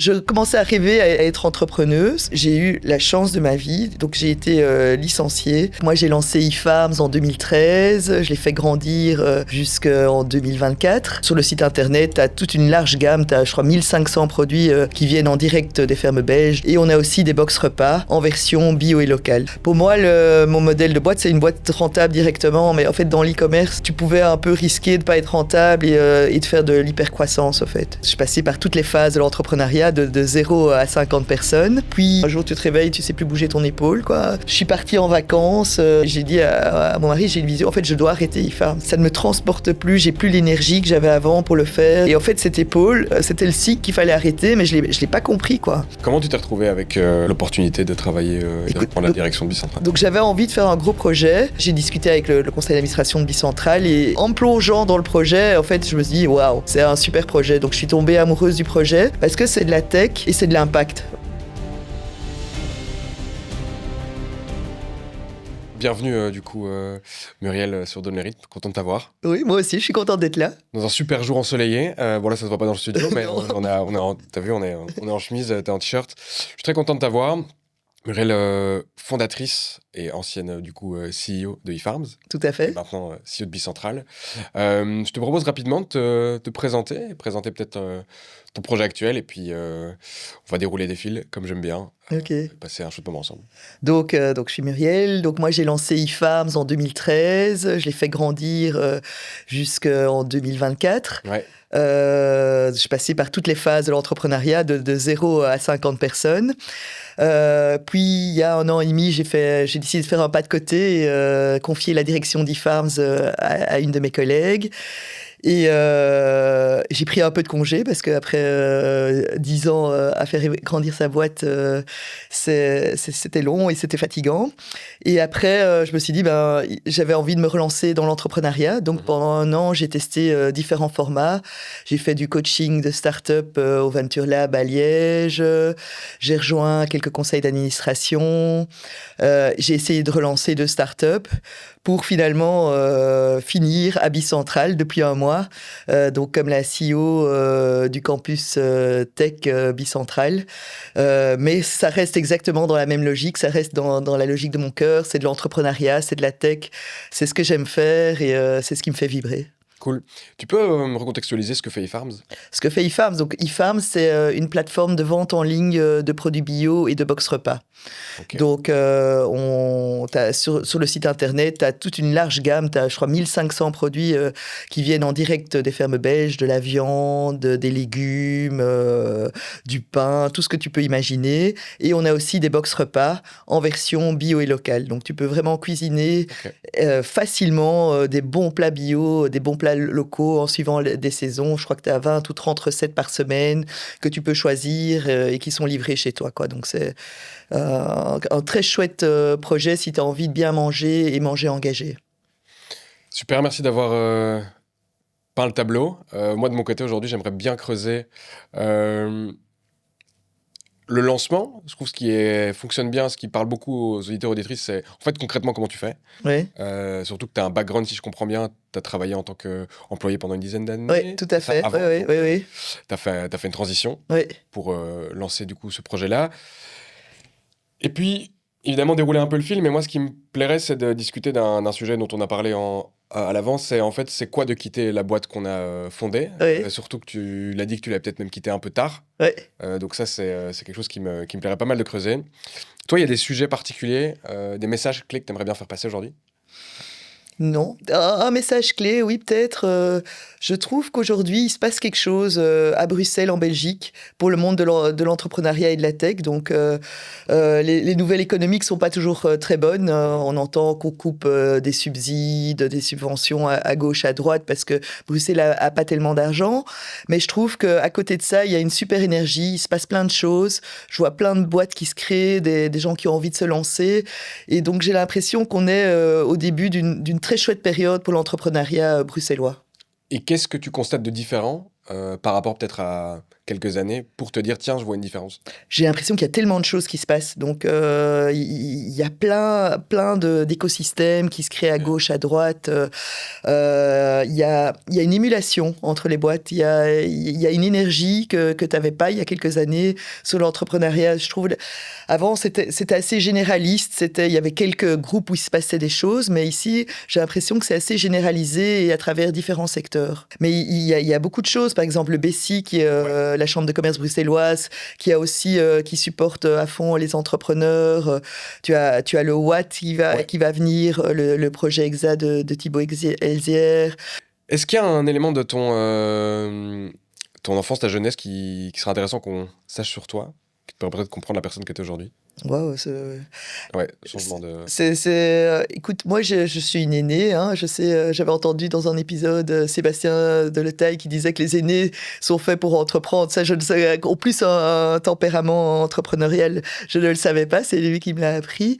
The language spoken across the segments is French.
Je commençais à rêver à être entrepreneuse. J'ai eu la chance de ma vie, donc j'ai été licenciée. Moi, j'ai lancé eFarms en 2013. Je l'ai fait grandir jusqu'en 2024. Sur le site internet, tu as toute une large gamme. Tu as, je crois, 1500 produits qui viennent en direct des fermes belges. Et on a aussi des box repas en version bio et locale. Pour moi, mon modèle de boîte, c'est une boîte rentable directement. Mais en fait, dans l'e-commerce, tu pouvais un peu risquer de ne pas être rentable et de faire de l'hypercroissance, en fait. Je suis passée par toutes les phases de l'entrepreneuriat, de 0 à 50 personnes. Puis un jour tu te réveilles, tu sais plus bouger ton épaule, quoi. Je suis partie en vacances, j'ai dit à mon mari, j'ai une vision, en fait je dois arrêter eFarms. Ça ne me transporte plus, j'ai plus l'énergie que j'avais avant pour le faire. Et en fait cette épaule, c'était le cycle qu'il fallait arrêter, mais je l'ai pas compris, quoi. Comment tu t'es retrouvée avec l'opportunité de travailler et de prendre la direction de Bicentrale? Donc j'avais envie de faire un gros projet. J'ai discuté avec le conseil d'administration de Bicentrale et en me plongeant dans le projet, en fait je me suis dit waouh, c'est un super projet. Donc je suis tombée amoureuse du projet parce que c'est de la tech et c'est de l'impact. Bienvenue Muriel sur Donne Mérite, content de t'avoir. Oui, moi aussi, je suis contente d'être là. Dans un super jour ensoleillé, bon là ça se voit pas dans le studio, mais t'as vu, on est en chemise, t'es en t-shirt. Je suis très content de t'avoir. Muriel, fondatrice et ancienne CEO de eFarms. Tout à fait. Et maintenant CEO de Bicentrale. Je te propose rapidement de te présenter peut-être ton projet actuel et puis on va dérouler des fils comme j'aime bien. Ok. Passer un chouette moment ensemble. Donc je suis Muriel. Donc moi j'ai lancé eFarms en 2013. Je l'ai fait grandir jusqu'en 2024. Ouais. Je suis passée par toutes les phases de l'entrepreneuriat, de 0 à 50 personnes. Puis il y a 1 an et demi, j'ai décidé de faire un pas de côté et confier la direction d'eFarms à une de mes collègues. Et j'ai pris un peu de congé parce qu'après 10 ans à faire grandir sa boîte, c'était long et c'était fatigant. Et après, je me suis dit, j'avais envie de me relancer dans l'entrepreneuriat. Donc pendant 1 an, j'ai testé différents formats. J'ai fait du coaching de start-up au Venture Lab à Liège. J'ai rejoint quelques conseils d'administration. J'ai essayé de relancer 2 start-up pour finalement finir à Bicentrale depuis 1 mois, donc comme la CEO du campus Tech Bicentrale. Mais ça reste exactement dans la même logique, ça reste dans la logique de mon cœur, c'est de l'entrepreneuriat, c'est de la tech, c'est ce que j'aime faire et c'est ce qui me fait vibrer. Cool. Tu peux me recontextualiser ce que fait eFarms? Ce que fait eFarms, donc eFarms, c'est une plateforme de vente en ligne de produits bio et de box repas. Okay. Donc, sur le site internet, tu as toute une large gamme. Tu as, je crois, 1500 produits qui viennent en direct des fermes belges, de la viande, des légumes, du pain, tout ce que tu peux imaginer. Et on a aussi des box repas en version bio et locale. Donc, tu peux vraiment cuisiner facilement des bons plats bio, des bons plats locaux en suivant des saisons. Je crois que tu as 20 ou 30 recettes par semaine que tu peux choisir et qui sont livrées chez toi, quoi. Donc, c'est un très chouette projet si tu as envie de bien manger et manger engagé. Super, merci d'avoir peint le tableau. Moi, de mon côté, aujourd'hui, j'aimerais bien creuser le lancement. Je trouve ce qui fonctionne bien, ce qui parle beaucoup aux auditeurs et auditrices, c'est en fait concrètement comment tu fais. Oui. Surtout que tu as un background, si je comprends bien, tu as travaillé en tant qu'employé pendant une dizaine d'années. Oui, tout à fait. Oui. Tu as fait une transition pour lancer du coup ce projet-là. Et puis, évidemment, dérouler un peu le fil, mais moi, ce qui me plairait, c'est de discuter d'un sujet dont on a parlé à l'avance, c'est en fait, c'est quoi de quitter la boîte qu'on a fondée, surtout que tu l'as dit que tu l'as peut-être même quitté un peu tard. Donc ça, c'est quelque chose qui me plairait pas mal de creuser. Toi, il y a des sujets particuliers, des messages clés que tu aimerais bien faire passer aujourd'hui? Non. Un message clé, oui, peut-être. Je trouve qu'aujourd'hui, il se passe quelque chose à Bruxelles, en Belgique, pour le monde de l'entrepreneuriat et de la tech. Donc, les nouvelles économiques ne sont pas toujours très bonnes. On entend qu'on coupe des subsides, des subventions à gauche, à droite, parce que Bruxelles n'a pas tellement d'argent. Mais je trouve qu'à côté de ça, il y a une super énergie. Il se passe plein de choses. Je vois plein de boîtes qui se créent, des gens qui ont envie de se lancer. Et donc, j'ai l'impression qu'on est au début d'une très chouette période pour l'entrepreneuriat bruxellois. Et qu'est-ce que tu constates de différent par rapport peut-être à quelques années pour te dire, tiens, je vois une différence? J'ai l'impression qu'il y a tellement de choses qui se passent. Donc, il y a plein d'écosystèmes qui se créent à gauche, à droite. Il y a une émulation entre les boîtes. Il y a une énergie que tu n'avais pas il y a quelques années sur l'entrepreneuriat. Je trouve, avant, c'était assez généraliste. Il y avait quelques groupes où il se passait des choses, mais ici, j'ai l'impression que c'est assez généralisé et à travers différents secteurs. Mais il y a beaucoup de choses. Par exemple, le BESI, qui est la Chambre de commerce bruxelloise, qui a aussi qui supporte à fond les entrepreneurs. Tu as le Watt qui va venir, le projet EXA de Thibaut Elzière. Est-ce qu'il y a un élément de ton enfance, ta jeunesse qui serait intéressant qu'on sache sur toi, qui te permettrait de comprendre la personne que tu es aujourd'hui? Waouh, changement de... écoute, moi, je suis une aînée. Hein, je sais, j'avais entendu dans un épisode Sébastien Deletaille qui disait que les aînés sont faits pour entreprendre. Ça, je ne sais. En plus, un tempérament entrepreneurial, je ne le savais pas. C'est lui qui me l'a appris.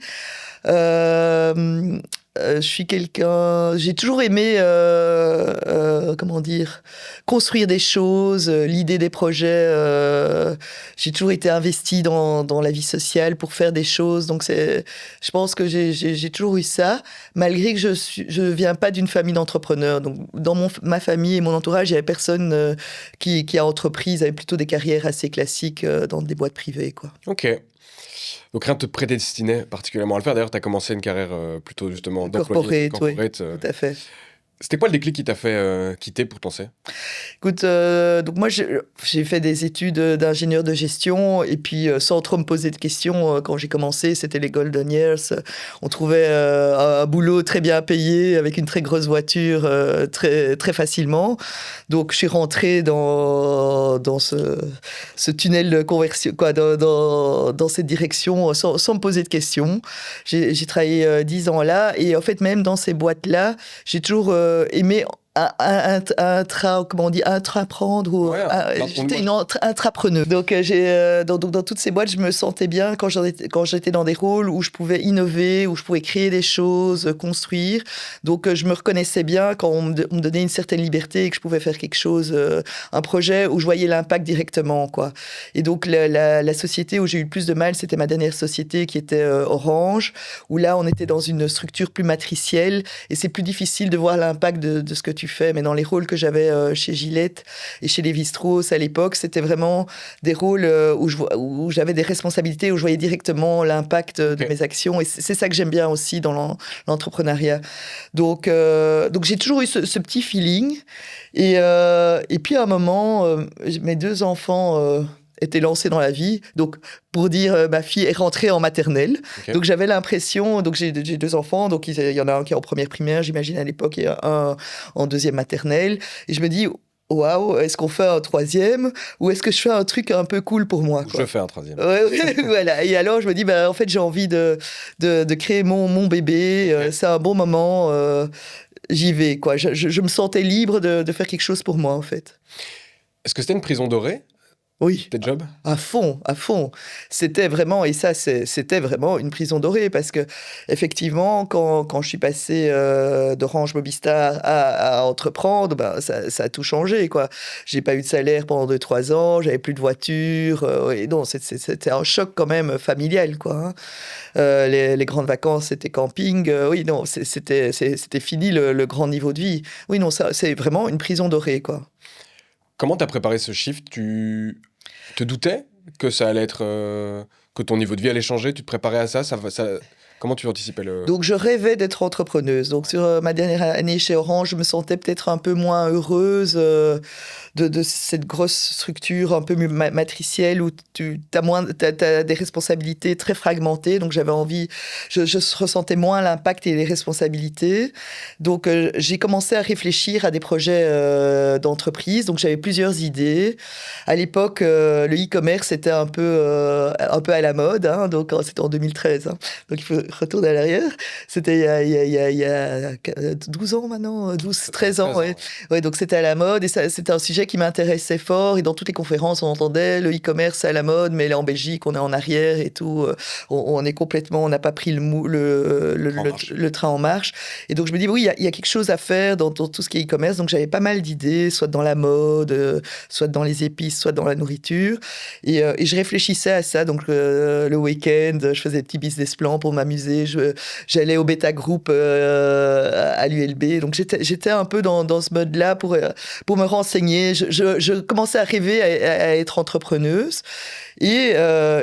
Je suis quelqu'un... J'ai toujours aimé, comment dire, construire des choses, l'idée des projets. J'ai toujours été investie dans la vie sociale pour faire des choses. Donc, je pense que j'ai toujours eu ça, malgré que je viens pas d'une famille d'entrepreneurs. Donc, dans ma famille et mon entourage, il n'y avait personne qui a entrepris. Ils avaient plutôt des carrières assez classiques dans des boîtes privées, quoi. Ok. Donc rien ne te prédestinait particulièrement à le faire. D'ailleurs, tu as commencé une carrière plutôt justement corporate, oui, tout à fait. C'était quoi le déclic qui t'a fait quitter pour te lancer? Écoute, donc moi, j'ai fait des études d'ingénieur de gestion et puis sans trop me poser de questions, quand j'ai commencé, c'était les Golden Years. On trouvait un boulot très bien payé avec une très grosse voiture très, très facilement. Donc, je suis rentrée dans ce tunnel de conversion, quoi, dans cette direction sans me poser de questions. J'ai travaillé 10 ans là et en fait, même dans ces boîtes-là, j'ai toujours aimé intraprendre ou j'étais une intrapreneuse. Donc dans toutes ces boîtes, je me sentais bien quand j'étais dans des rôles où je pouvais innover, où je pouvais créer des choses, construire. Donc je me reconnaissais bien quand on me donnait une certaine liberté et que je pouvais faire quelque chose, un projet où je voyais l'impact directement, quoi. Et donc la société où j'ai eu le plus de mal, c'était ma dernière société qui était Orange, où là on était dans une structure plus matricielle et c'est plus difficile de voir l'impact de ce que tu fais. Mais dans les rôles que j'avais chez Gillette et chez Lévi-Strauss à l'époque, c'était vraiment des rôles où j'avais des responsabilités, où je voyais directement l'impact de mes actions. Et c'est ça que j'aime bien aussi dans l'entrepreneuriat. Donc j'ai toujours eu ce petit feeling. Et puis à un moment, mes 2 enfants... était lancée dans la vie. Donc, pour dire, ma fille est rentrée en maternelle. Okay. Donc, j'avais l'impression... Donc, j'ai 2 enfants. Donc, il y en a un qui est en première primaire, j'imagine, à l'époque, et un en deuxième maternelle. Et je me dis... Waouh, est-ce qu'on fait un 3e ou est-ce que je fais un truc un peu cool pour moi, quoi? Je fais un 3e. Ouais, voilà. Et alors, je me dis, en fait, j'ai envie de créer mon bébé. Okay. C'est un bon moment. J'y vais, quoi. Je me sentais libre de faire quelque chose pour moi, en fait. Est-ce que c'était une prison dorée? Oui, tes jobs? À fond. C'était vraiment, et ça, c'était vraiment une prison dorée parce que, effectivement, quand je suis passée d'Orange Mobistar à entreprendre, ça a tout changé, quoi. J'ai pas eu de salaire pendant 2-3 ans, j'avais plus de voiture, et non, c'était un choc quand même familial, quoi. Hein. Les grandes vacances, c'était camping. Oui, non, c'était fini le grand niveau de vie. Oui, non, ça, c'est vraiment une prison dorée, quoi. Comment t'as préparé ce shift? Tu te doutais que ça allait être... que ton niveau de vie allait changer? Tu te préparais à ça? Comment tu anticipais le... Donc, je rêvais d'être entrepreneuse. Donc, sur ma dernière année chez Orange, je me sentais peut-être un peu moins heureuse de cette grosse structure un peu matricielle où tu as des responsabilités très fragmentées. Donc, j'avais envie... Je ressentais moins l'impact et les responsabilités. Donc, j'ai commencé à réfléchir à des projets d'entreprise. Donc, j'avais plusieurs idées. À l'époque, le e-commerce était un peu à la mode. Hein, donc, c'était en 2013. Hein. Donc, il retourne à l'arrière. C'était il y a 12 ans maintenant, 13 ans. Ouais. Ouais, donc c'était à la mode et c'était un sujet qui m'intéressait fort. Et dans toutes les conférences, on entendait le e-commerce à la mode, mais là en Belgique, on est en arrière et tout. On est complètement, on n'a pas pris le train en marche. Et donc je me dis, oui, il y a quelque chose à faire dans tout ce qui est e-commerce. Donc j'avais pas mal d'idées, soit dans la mode, soit dans les épices, soit dans la nourriture. Et je réfléchissais à ça. Donc le week-end, je faisais des petits business plans pour m'amuser. J'allais au bêta group à l'ULB. Donc j'étais un peu dans ce mode-là pour me renseigner. Je commençais à rêver à être entrepreneuse. Et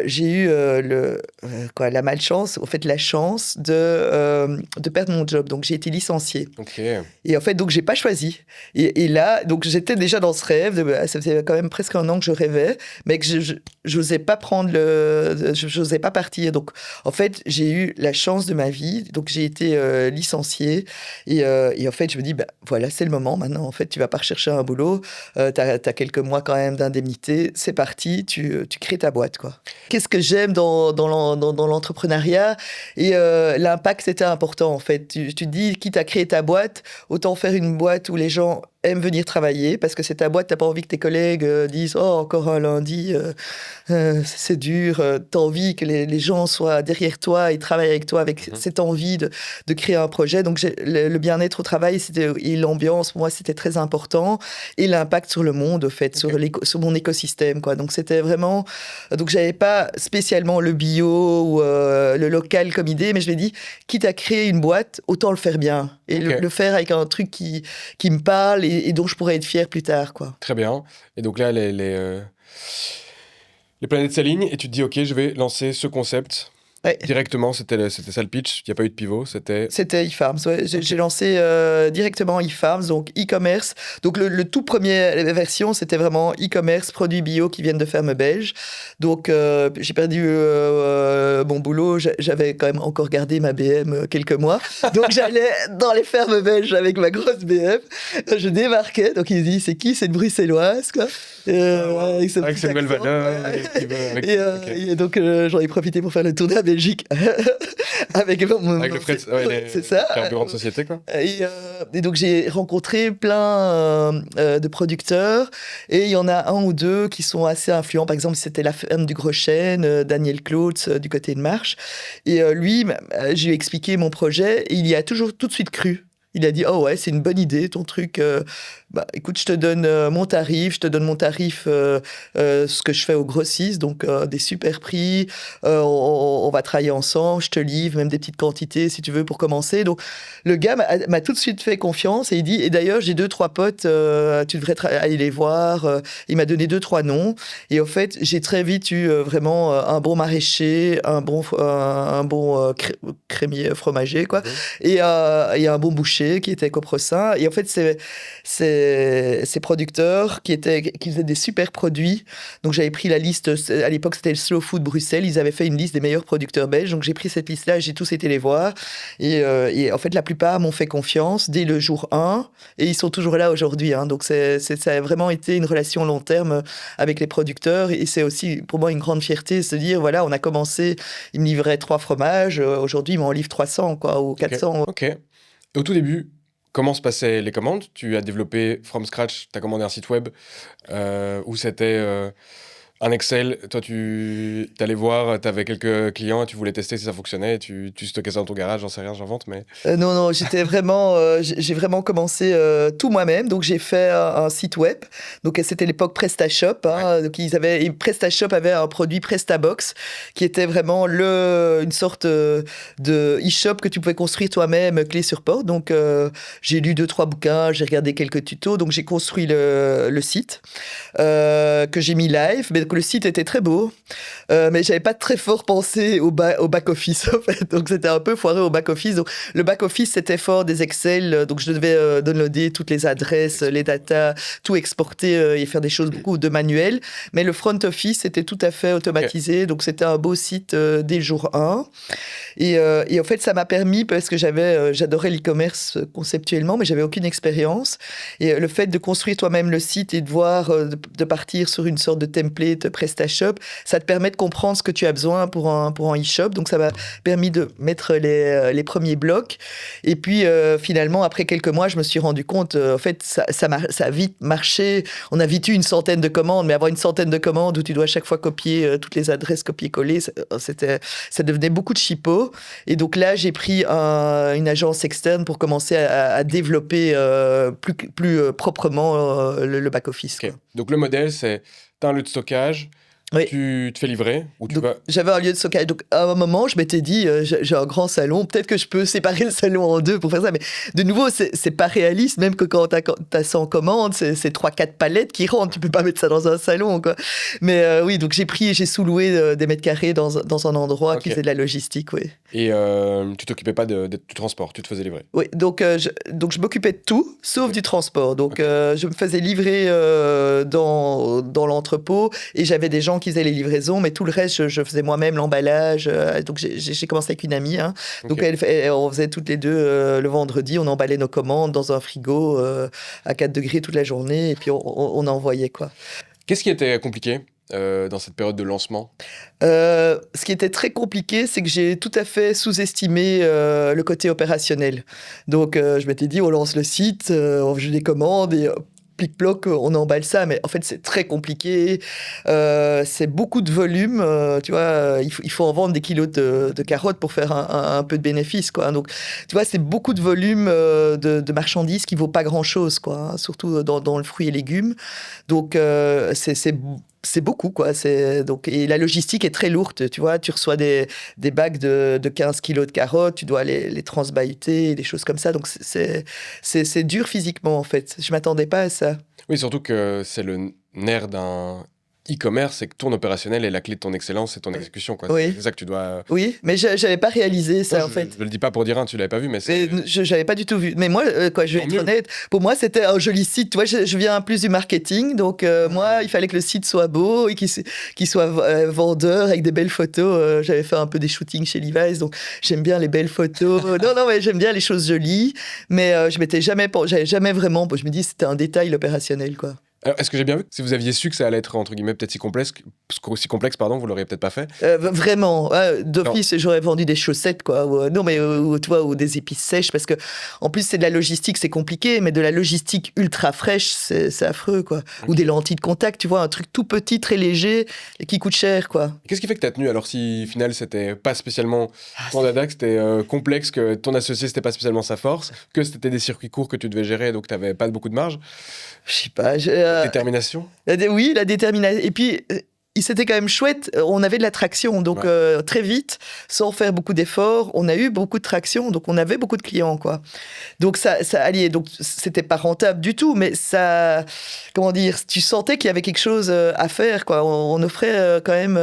j'ai eu la malchance, en fait la chance de perdre mon job. Donc j'ai été licenciée. Okay. Et en fait, donc j'ai pas choisi. Et là, donc j'étais déjà dans ce rêve. Ça faisait quand même presque un an que je rêvais, mais que j'osais pas j'osais pas partir. Donc en fait, j'ai eu la chance de ma vie. Donc j'ai été licenciée. Et en fait, je me dis, voilà, c'est le moment. Maintenant, en fait, tu vas pas rechercher un boulot. T'as quelques mois quand même d'indemnité. C'est parti. Tu crées ta boîte, quoi. Qu'est-ce que j'aime dans l'entrepreneuriat? Et l'impact, c'était important, en fait. Tu te dis, quitte à créer ta boîte, autant faire une boîte où les gens aiment venir travailler, parce que c'est ta boîte, t'as pas envie que tes collègues disent « Oh, encore un lundi, c'est dur ». T'as envie que les gens soient derrière toi et travaillent avec toi avec cette envie de créer un projet. Donc le bien-être au travail et l'ambiance, pour moi, c'était très important. Et l'impact sur le monde, au fait, sur mon écosystème, quoi. Donc c'était vraiment... Donc j'avais pas spécialement le bio ou le local comme idée, mais je m'ai dit, quitte à créer une boîte, autant le faire bien. Et le faire avec un truc qui me parle et dont je pourrais être fier plus tard, quoi. Très bien. Et donc là, les planètes s'alignent et tu te dis, OK, je vais lancer ce concept. Ouais. Directement, c'était ça le pitch. Il n'y a pas eu de pivot, c'était eFarms. Ouais. J'ai lancé directement eFarms, donc e-commerce. Donc le tout premier version, c'était vraiment e-commerce, produits bio qui viennent de fermes belges. Donc j'ai perdu mon boulot. J'avais quand même encore gardé ma BM quelques mois. Donc j'allais dans les fermes belges avec ma grosse BM. Je débarquais. Donc il me dit, c'est qui cette bruxelloise, quoi. Avec ses nouvelles valeurs. Et donc j'en ai profité pour faire le tour de la Belgique avec le frais, c'est ça, carburant de société, quoi. Et donc j'ai rencontré plein de producteurs et il y en a un ou deux qui sont assez influents. Par exemple, c'était la ferme du Gros Chêne, Daniel Clautz du côté de Marche. Et lui, je lui ai expliqué mon projet et il y a toujours tout de suite cru. Il a dit, oh ouais, c'est une bonne idée, ton truc. Écoute, je te donne mon tarif, ce que je fais au grossiste, donc des super prix. On va travailler ensemble, je te livre même des petites quantités si tu veux pour commencer. Donc le gars m'a tout de suite fait confiance et il dit, et d'ailleurs, j'ai 2-3 potes, tu devrais aller les voir. Il m'a donné 2-3 noms. Et au fait, j'ai très vite eu vraiment un bon maraîcher, un bon crémier fromager, quoi, et un bon boucher qui était coprosin. Et en fait, ces producteurs qui faisaient des super produits. Donc, j'avais pris la liste. À l'époque, c'était le Slow Food Bruxelles. Ils avaient fait une liste des meilleurs producteurs belges. Donc, j'ai pris cette liste-là et j'ai tous été les voir. Et en fait, la plupart m'ont fait confiance dès le jour 1. Et ils sont toujours là aujourd'hui. Hein. Donc, ça a vraiment été une relation long terme avec les producteurs. Et c'est aussi, pour moi, une grande fierté de se dire, voilà, on a commencé, ils me livraient 3 fromages. Aujourd'hui, ils m'en livrent 300, quoi, ou 400. OK. Au tout début, comment se passaient les commandes? Tu as développé from scratch, tu as commandé un site web où c'était un Excel. Toi, tu allais voir, tu avais quelques clients, tu voulais tester si ça fonctionnait, tu stockais ça dans ton garage, j'en sais rien, j'invente, mais... Non, j'étais vraiment... j'ai vraiment commencé tout moi-même. Donc, j'ai fait un site web. Donc, c'était l'époque PrestaShop. Hein, ouais. Donc, PrestaShop avait un produit PrestaBox qui était vraiment une sorte de e-shop que tu pouvais construire toi-même, clé sur porte. Donc, j'ai lu 2-3 bouquins, j'ai regardé quelques tutos. Donc, j'ai construit le site que j'ai mis live. Mais donc, le site était très beau, mais j'avais pas très fort pensé au back-office, en fait. Donc, c'était un peu foireux au back-office. Donc, le back-office, c'était fort des Excel. Donc, je devais downloader toutes les adresses, les datas, tout exporter et faire des choses beaucoup de manuel. Mais le front-office, c'était tout à fait automatisé. Okay. Donc, c'était un beau site dès le jour 1. Et en fait, ça m'a permis, parce que j'adorais l'e-commerce conceptuellement, mais j'avais aucune expérience. Et le fait de construire toi-même le site et de voir, de partir sur une sorte de template Affiliate, PrestaShop, ça te permet de comprendre ce que tu as besoin pour un e-shop. Donc, ça m'a permis de mettre les premiers blocs. Et puis, finalement, après quelques mois, je me suis rendu compte, en fait, ça a vite marché. On a vite eu une centaine de commandes, mais avoir une centaine de commandes où tu dois à chaque fois copier toutes les adresses, copier-coller, ça devenait beaucoup de chipots. Et donc là, j'ai pris une agence externe pour commencer à développer plus proprement le back-office. Okay. Donc le modèle, c'est tu as un lieu de stockage, oui. Tu te fais livrer ou donc, j'avais un lieu de stockage. Donc, à un moment, je m'étais dit, j'ai un grand salon, peut-être que je peux séparer le salon en deux pour faire ça. Mais de nouveau, c'est pas réaliste, même que quand t'as ça en commande, c'est 3-4 palettes qui rentrent. Tu peux pas mettre ça dans un salon, quoi. Mais oui, donc j'ai sous-loué des mètres carrés dans un endroit qui faisait de la logistique, oui. Et tu t'occupais pas du transport, tu te faisais livrer? Oui, donc je m'occupais de tout, sauf du transport. Donc, je me faisais livrer dans l'entrepôt et j'avais des gens qui faisaient les livraisons, mais tout le reste, je faisais moi-même l'emballage. Donc, j'ai commencé avec une amie. Hein. Donc, on faisait toutes les deux le vendredi, on emballait nos commandes dans un frigo à 4 degrés toute la journée et puis on envoyait, quoi. Qu'est-ce qui était compliqué dans cette période de lancement? Ce qui était très compliqué, c'est que j'ai tout à fait sous-estimé le côté opérationnel. Donc, je m'étais dit, on lance le site, on fait des commandes et plic-ploc, on emballe ça, mais en fait, c'est très compliqué. C'est beaucoup de volume, tu vois. Il faut en vendre des kilos de carottes pour faire un peu de bénéfice, quoi. Donc, tu vois, c'est beaucoup de volume de marchandises qui vaut pas grand-chose, quoi. Surtout dans le fruit et légumes. Donc, c'est beaucoup, quoi. Et la logistique est très lourde, tu vois. Tu reçois des bacs de 15 kilos de carottes, tu dois les transbahuter, des choses comme ça. Donc, c'est dur physiquement, en fait. Je m'attendais pas à ça. Oui, surtout que c'est le nerf d'un e-commerce, c'est que ton opérationnel est la clé de ton excellence, c'est ton exécution, quoi. Oui. C'est ça que tu dois... Oui, mais j'avais pas réalisé ça, en fait. Je le dis pas pour dire tu l'avais pas vu, mais j'avais pas du tout vu. Mais moi, je vais être honnête, pour moi, c'était un joli site. Tu vois, je viens plus du marketing, donc moi, il fallait que le site soit beau et qu'il soit vendeur avec des belles photos. J'avais fait un peu des shootings chez Levi's, donc j'aime bien les belles photos. non, mais j'aime bien les choses jolies, mais j'avais jamais vraiment... Je me dis, c'était un détail, l'opérationnel, quoi. Alors, est-ce que j'ai bien vu? Si vous aviez su que ça allait être, entre guillemets, peut-être si complexe, vous l'auriez peut-être pas fait? Vraiment. D'office, j'aurais vendu des chaussettes, quoi. Ou des épices sèches, parce que, en plus, c'est de la logistique, c'est compliqué, mais de la logistique ultra fraîche, c'est affreux, quoi. Okay. Ou des lentilles de contact, tu vois, un truc tout petit, très léger, et qui coûte cher, quoi. Qu'est-ce qui fait que t'as tenu? Alors, si, au final, c'était pas spécialement ton dada, que c'était complexe, que ton associé, c'était pas spécialement sa force, que c'était des circuits courts que tu devais gérer, donc t'avais pas beaucoup de marge? Je sais pas. Détermination? Oui, la détermination. Et puis, c'était quand même chouette. On avait de la traction. Donc, très vite, sans faire beaucoup d'efforts, on a eu beaucoup de traction. Donc, on avait beaucoup de clients, quoi. Donc, ça alliait. Donc, c'était pas rentable du tout, mais ça... Comment dire? Tu sentais qu'il y avait quelque chose à faire, quoi. On offrait quand même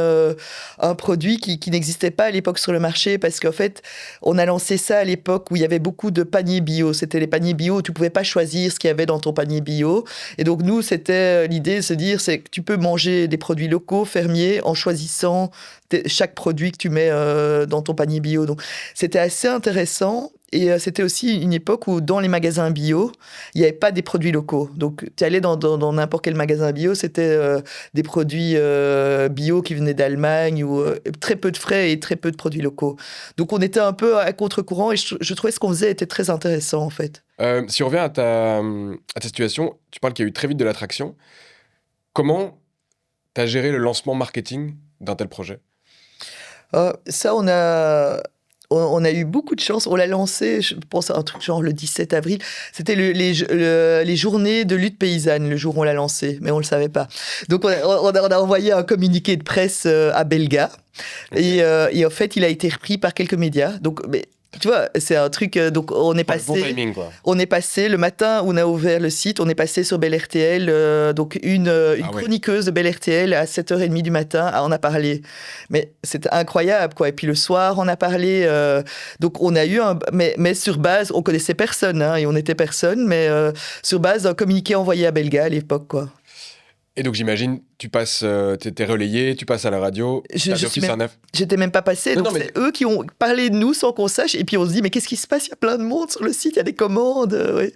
un produit qui n'existait pas à l'époque sur le marché parce qu'en fait, on a lancé ça à l'époque où il y avait beaucoup de paniers bio. C'était les paniers bio où tu pouvais pas choisir ce qu'il y avait dans ton panier bio. Et donc, nous, c'était l'idée de se dire, c'est que tu peux manger des produits locaux, fermiers, en choisissant chaque produit que tu mets dans ton panier bio. Donc, c'était assez intéressant. Et c'était aussi une époque où, dans les magasins bio, il n'y avait pas des produits locaux. Donc, tu allais dans n'importe quel magasin bio, c'était des produits bio qui venaient d'Allemagne, ou très peu de frais et très peu de produits locaux. Donc, on était un peu à contre-courant et je trouvais ce qu'on faisait était très intéressant, en fait. Si on revient à ta situation, tu parles qu'il y a eu très vite de l'attraction. Comment tu as géré le lancement marketing d'un tel projet? Ça, on a eu beaucoup de chance. On l'a lancé, je pense, un truc genre le 17 avril. C'était les journées de lutte paysanne, le jour où on l'a lancé, mais on ne le savait pas. Donc, on a envoyé un communiqué de presse à Belga. Okay. Et en fait, il a été repris par quelques médias. Donc, tu vois, c'est un truc. Donc, on est passé. Bon timing, quoi. On est passé le matin où on a ouvert le site. On est passé sur Bel RTL. Donc, une chroniqueuse de Bel RTL à 7h30 du matin. On a parlé. Mais c'était incroyable, quoi. Et puis le soir, on a parlé. Donc, on a eu mais sur base, on connaissait personne, hein, et on n'était personne, mais sur base d'un communiqué envoyé à Belga à l'époque, quoi. Et donc, j'imagine, tu passes, t'es relayé, tu passes à la radio. J'étais même pas passé. Donc, c'est eux qui ont parlé de nous sans qu'on sache. Et puis, on se dit, mais qu'est-ce qui se passe? Il y a plein de monde sur le site, il y a des commandes. Ouais.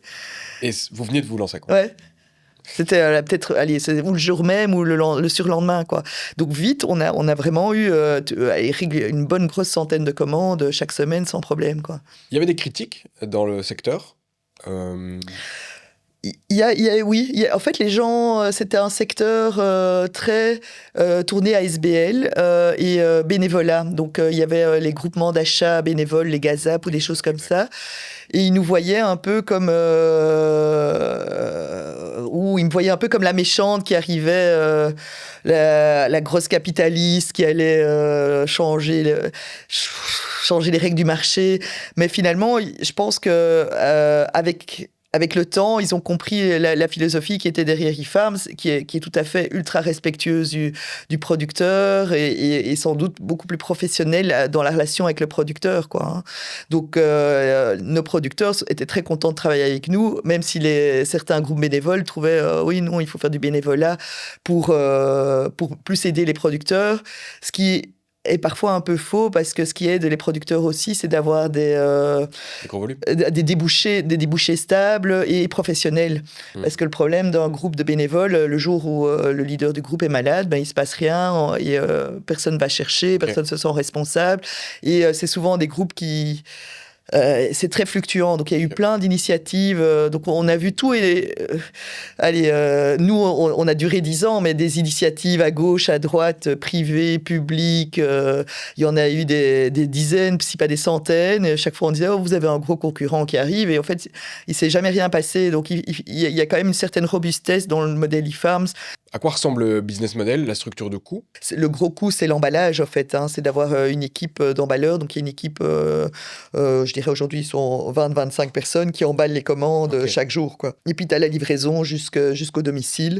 Et vous veniez de vous lancer, quoi. Ouais. C'était peut-être, c'est ou le jour même ou le surlendemain, quoi. Donc vite, on a vraiment eu une bonne grosse centaine de commandes chaque semaine sans problème, quoi. Il y avait des critiques dans le secteur. Oui, en fait, les gens, c'était un secteur très tourné à SBL et bénévolat. Donc, il y avait les groupements d'achat bénévoles, les GAZAP ou des choses comme ça. Et ils nous voyaient un peu comme... ou ils me voyaient un peu comme la méchante qui arrivait, la grosse capitaliste qui allait changer les règles du marché. Mais finalement, je pense que avec le temps, ils ont compris la philosophie qui était derrière eFarms, qui est tout à fait ultra respectueuse du producteur et sans doute beaucoup plus professionnelle dans la relation avec le producteur, quoi, hein. Donc, nos producteurs étaient très contents de travailler avec nous, même si certains groupes bénévoles trouvaient oui, non, il faut faire du bénévolat pour plus aider les producteurs, ce qui est parfois un peu faux, parce que ce qui aide les producteurs aussi, c'est d'avoir des débouchés stables et professionnels. Parce que le problème d'un groupe de bénévoles, le jour où le leader du groupe est malade, il ne se passe rien, et personne ne va chercher, personne ne se sent responsable. Et c'est souvent des groupes qui... c'est très fluctuant, donc il y a eu plein d'initiatives, donc on a vu tout et nous on a duré 10 ans, mais des initiatives à gauche, à droite, privées, publiques, il y en a eu des dizaines, si pas des centaines, et chaque fois on disait vous avez un gros concurrent qui arrive, et en fait il s'est jamais rien passé, donc il y a quand même une certaine robustesse dans le modèle eFarms. À quoi ressemble le business model, la structure de coût ? Le gros coût, c'est l'emballage, en fait, hein. C'est d'avoir une équipe d'emballeurs. Donc, il y a une équipe, je dirais aujourd'hui, ils sont 20-25 personnes qui emballent les commandes chaque jour, quoi. Et puis, tu as la livraison jusqu'au domicile,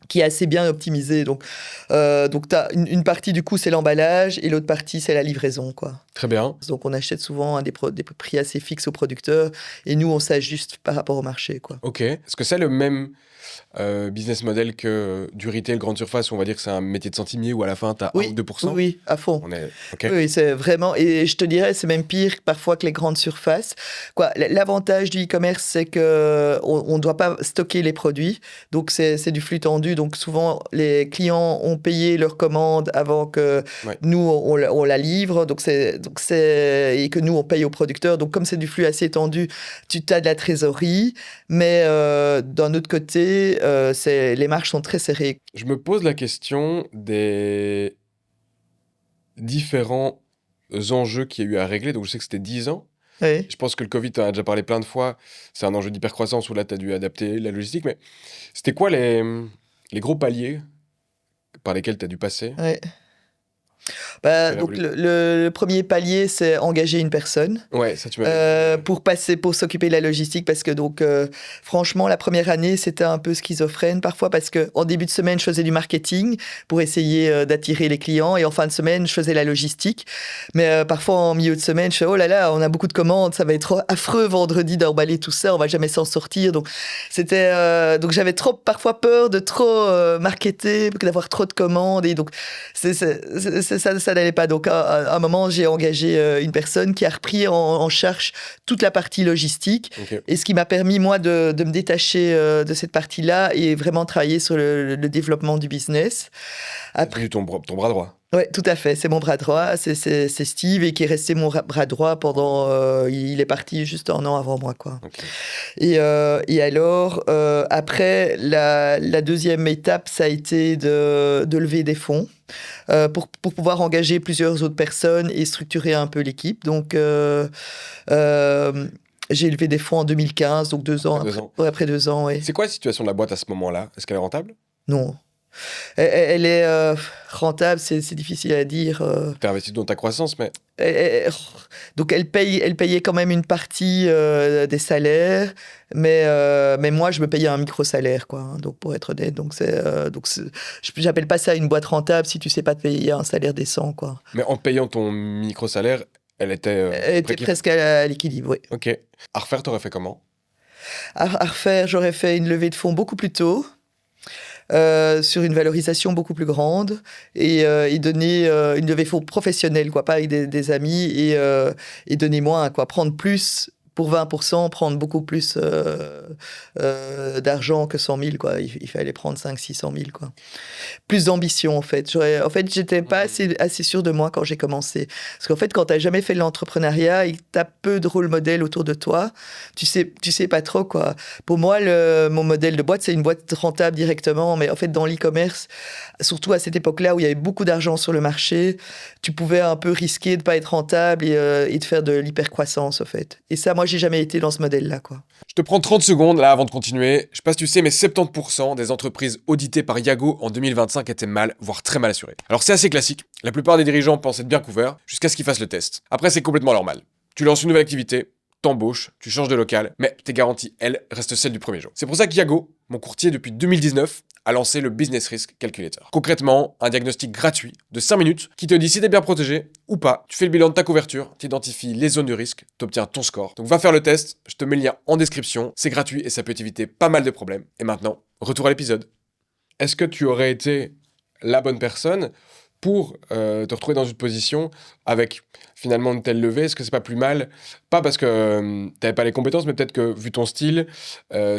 qui est assez bien optimisée. Donc tu as une partie du coût, c'est l'emballage, et l'autre partie, c'est la livraison, quoi. Très bien. Donc, on achète souvent des prix assez fixes aux producteurs, et nous, on s'ajuste par rapport au marché, quoi. Ok. Est-ce que c'est le même business model que du retail grande surface, où on va dire que c'est un métier de centimier, où à la fin, tu as 1 ou 2%? Oui, à fond. Okay. Oui, c'est vraiment... Et je te dirais, c'est même pire parfois que les grandes surfaces. L'avantage du e-commerce, c'est qu'on ne doit pas stocker les produits. Donc, c'est du flux tendu. Donc, souvent, les clients ont payé leur commande avant que nous, on la livre. Et que nous, on paye aux producteurs. Donc, comme c'est du flux assez tendu, tu as de la trésorerie. Mais d'un autre côté, les marges sont très serrées. Je me pose la question des différents enjeux qu'il y a eu à régler. Donc, je sais que c'était 10 ans. Oui. Je pense que le Covid, tu en as déjà parlé plein de fois. C'est un enjeu d'hypercroissance où là, tu as dû adapter la logistique. Mais c'était quoi les gros paliers par lesquels tu as dû passer? Donc le premier palier, c'est engager une personne. Ouais, ça tu m'as dit. Pour s'occuper de la logistique, parce que franchement, la première année, c'était un peu schizophrène parfois, parce que en début de semaine, je faisais du marketing pour essayer d'attirer les clients, et en fin de semaine, je faisais la logistique. Mais parfois, en milieu de semaine, je fais oh là là, on a beaucoup de commandes, ça va être affreux vendredi d'emballer tout ça, on va jamais s'en sortir. Donc j'avais parfois peur de trop marketer, d'avoir trop de commandes, et donc ça n'allait pas. Donc, à un moment, j'ai engagé une personne qui a repris en charge toute la partie logistique. Et ce qui m'a permis, moi, de me détacher de cette partie-là et vraiment travailler sur le développement du business. Après, ton bras droit. Oui, tout à fait. C'est mon bras droit. C'est Steve, et qui est resté mon bras droit pendant... il est parti juste 1 an avant moi, quoi. Et alors, après, la deuxième étape, ça a été de lever des fonds pour pouvoir engager plusieurs autres personnes et structurer un peu l'équipe. Donc, j'ai levé des fonds en 2015, donc 2 ans après 2 ans. Ouais. C'est quoi la situation de la boîte à ce moment-là? Est-ce qu'elle est rentable? Non. Elle est rentable, c'est difficile à dire. Tu as investi dans ta croissance, mais... Donc, elle payait quand même une partie des salaires, mais moi, je me payais un micro-salaire, quoi. Donc, pour être honnête, j'appelle pas ça une boîte rentable si tu sais pas te payer un salaire décent, quoi. Mais en payant ton micro-salaire, elle était presque à l'équilibre, oui. Ok. À refaire, t'aurais fait comment? À refaire, j'aurais fait une levée de fonds beaucoup plus tôt. Sur une valorisation beaucoup plus grande, et donner une levée de fonds professionnelle, quoi, pas avec des amis, et donner moins, quoi, prendre plus pour 20%, prendre beaucoup plus d'argent que 100 000, quoi. Il fallait prendre 500-600 000, quoi. Plus d'ambition, en fait. J'étais pas assez sûre de moi quand j'ai commencé. Parce qu'en fait, quand tu n'as jamais fait de l'entrepreneuriat et que tu as peu de rôle modèle autour de toi, tu sais pas trop, quoi. Pour moi, mon modèle de boîte, c'est une boîte rentable directement. Mais en fait, dans l'e-commerce, surtout à cette époque-là où il y avait beaucoup d'argent sur le marché, tu pouvais un peu risquer de pas être rentable et de faire de l'hypercroissance, en fait. Et ça, moi, j'ai jamais été dans ce modèle-là, quoi. Je te prends 30 secondes là avant de continuer. Je sais pas si tu sais, mais 70% des entreprises auditées par Yago en 2025 étaient mal, voire très mal assurées. Alors c'est assez classique. La plupart des dirigeants pensent être bien couverts jusqu'à ce qu'ils fassent le test. Après, c'est complètement normal. Tu lances une nouvelle activité, t'embauches, tu changes de local, mais tes garanties, elles, restent celles du premier jour. C'est pour ça que Yago, mon courtier depuis 2019, a lancé le Business Risk Calculator. Concrètement, un diagnostic gratuit de 5 minutes qui te dit si t'es bien protégé ou pas. Tu fais le bilan de ta couverture, t'identifies les zones de risque, t'obtiens ton score. Donc va faire le test, je te mets le lien en description, c'est gratuit et ça peut t'éviter pas mal de problèmes. Et maintenant, retour à l'épisode. Est-ce que tu aurais été la bonne personne pour te retrouver dans une position avec finalement une telle levée? Est-ce que c'est pas plus mal? Pas parce que t'avais pas les compétences, mais peut-être que vu ton style,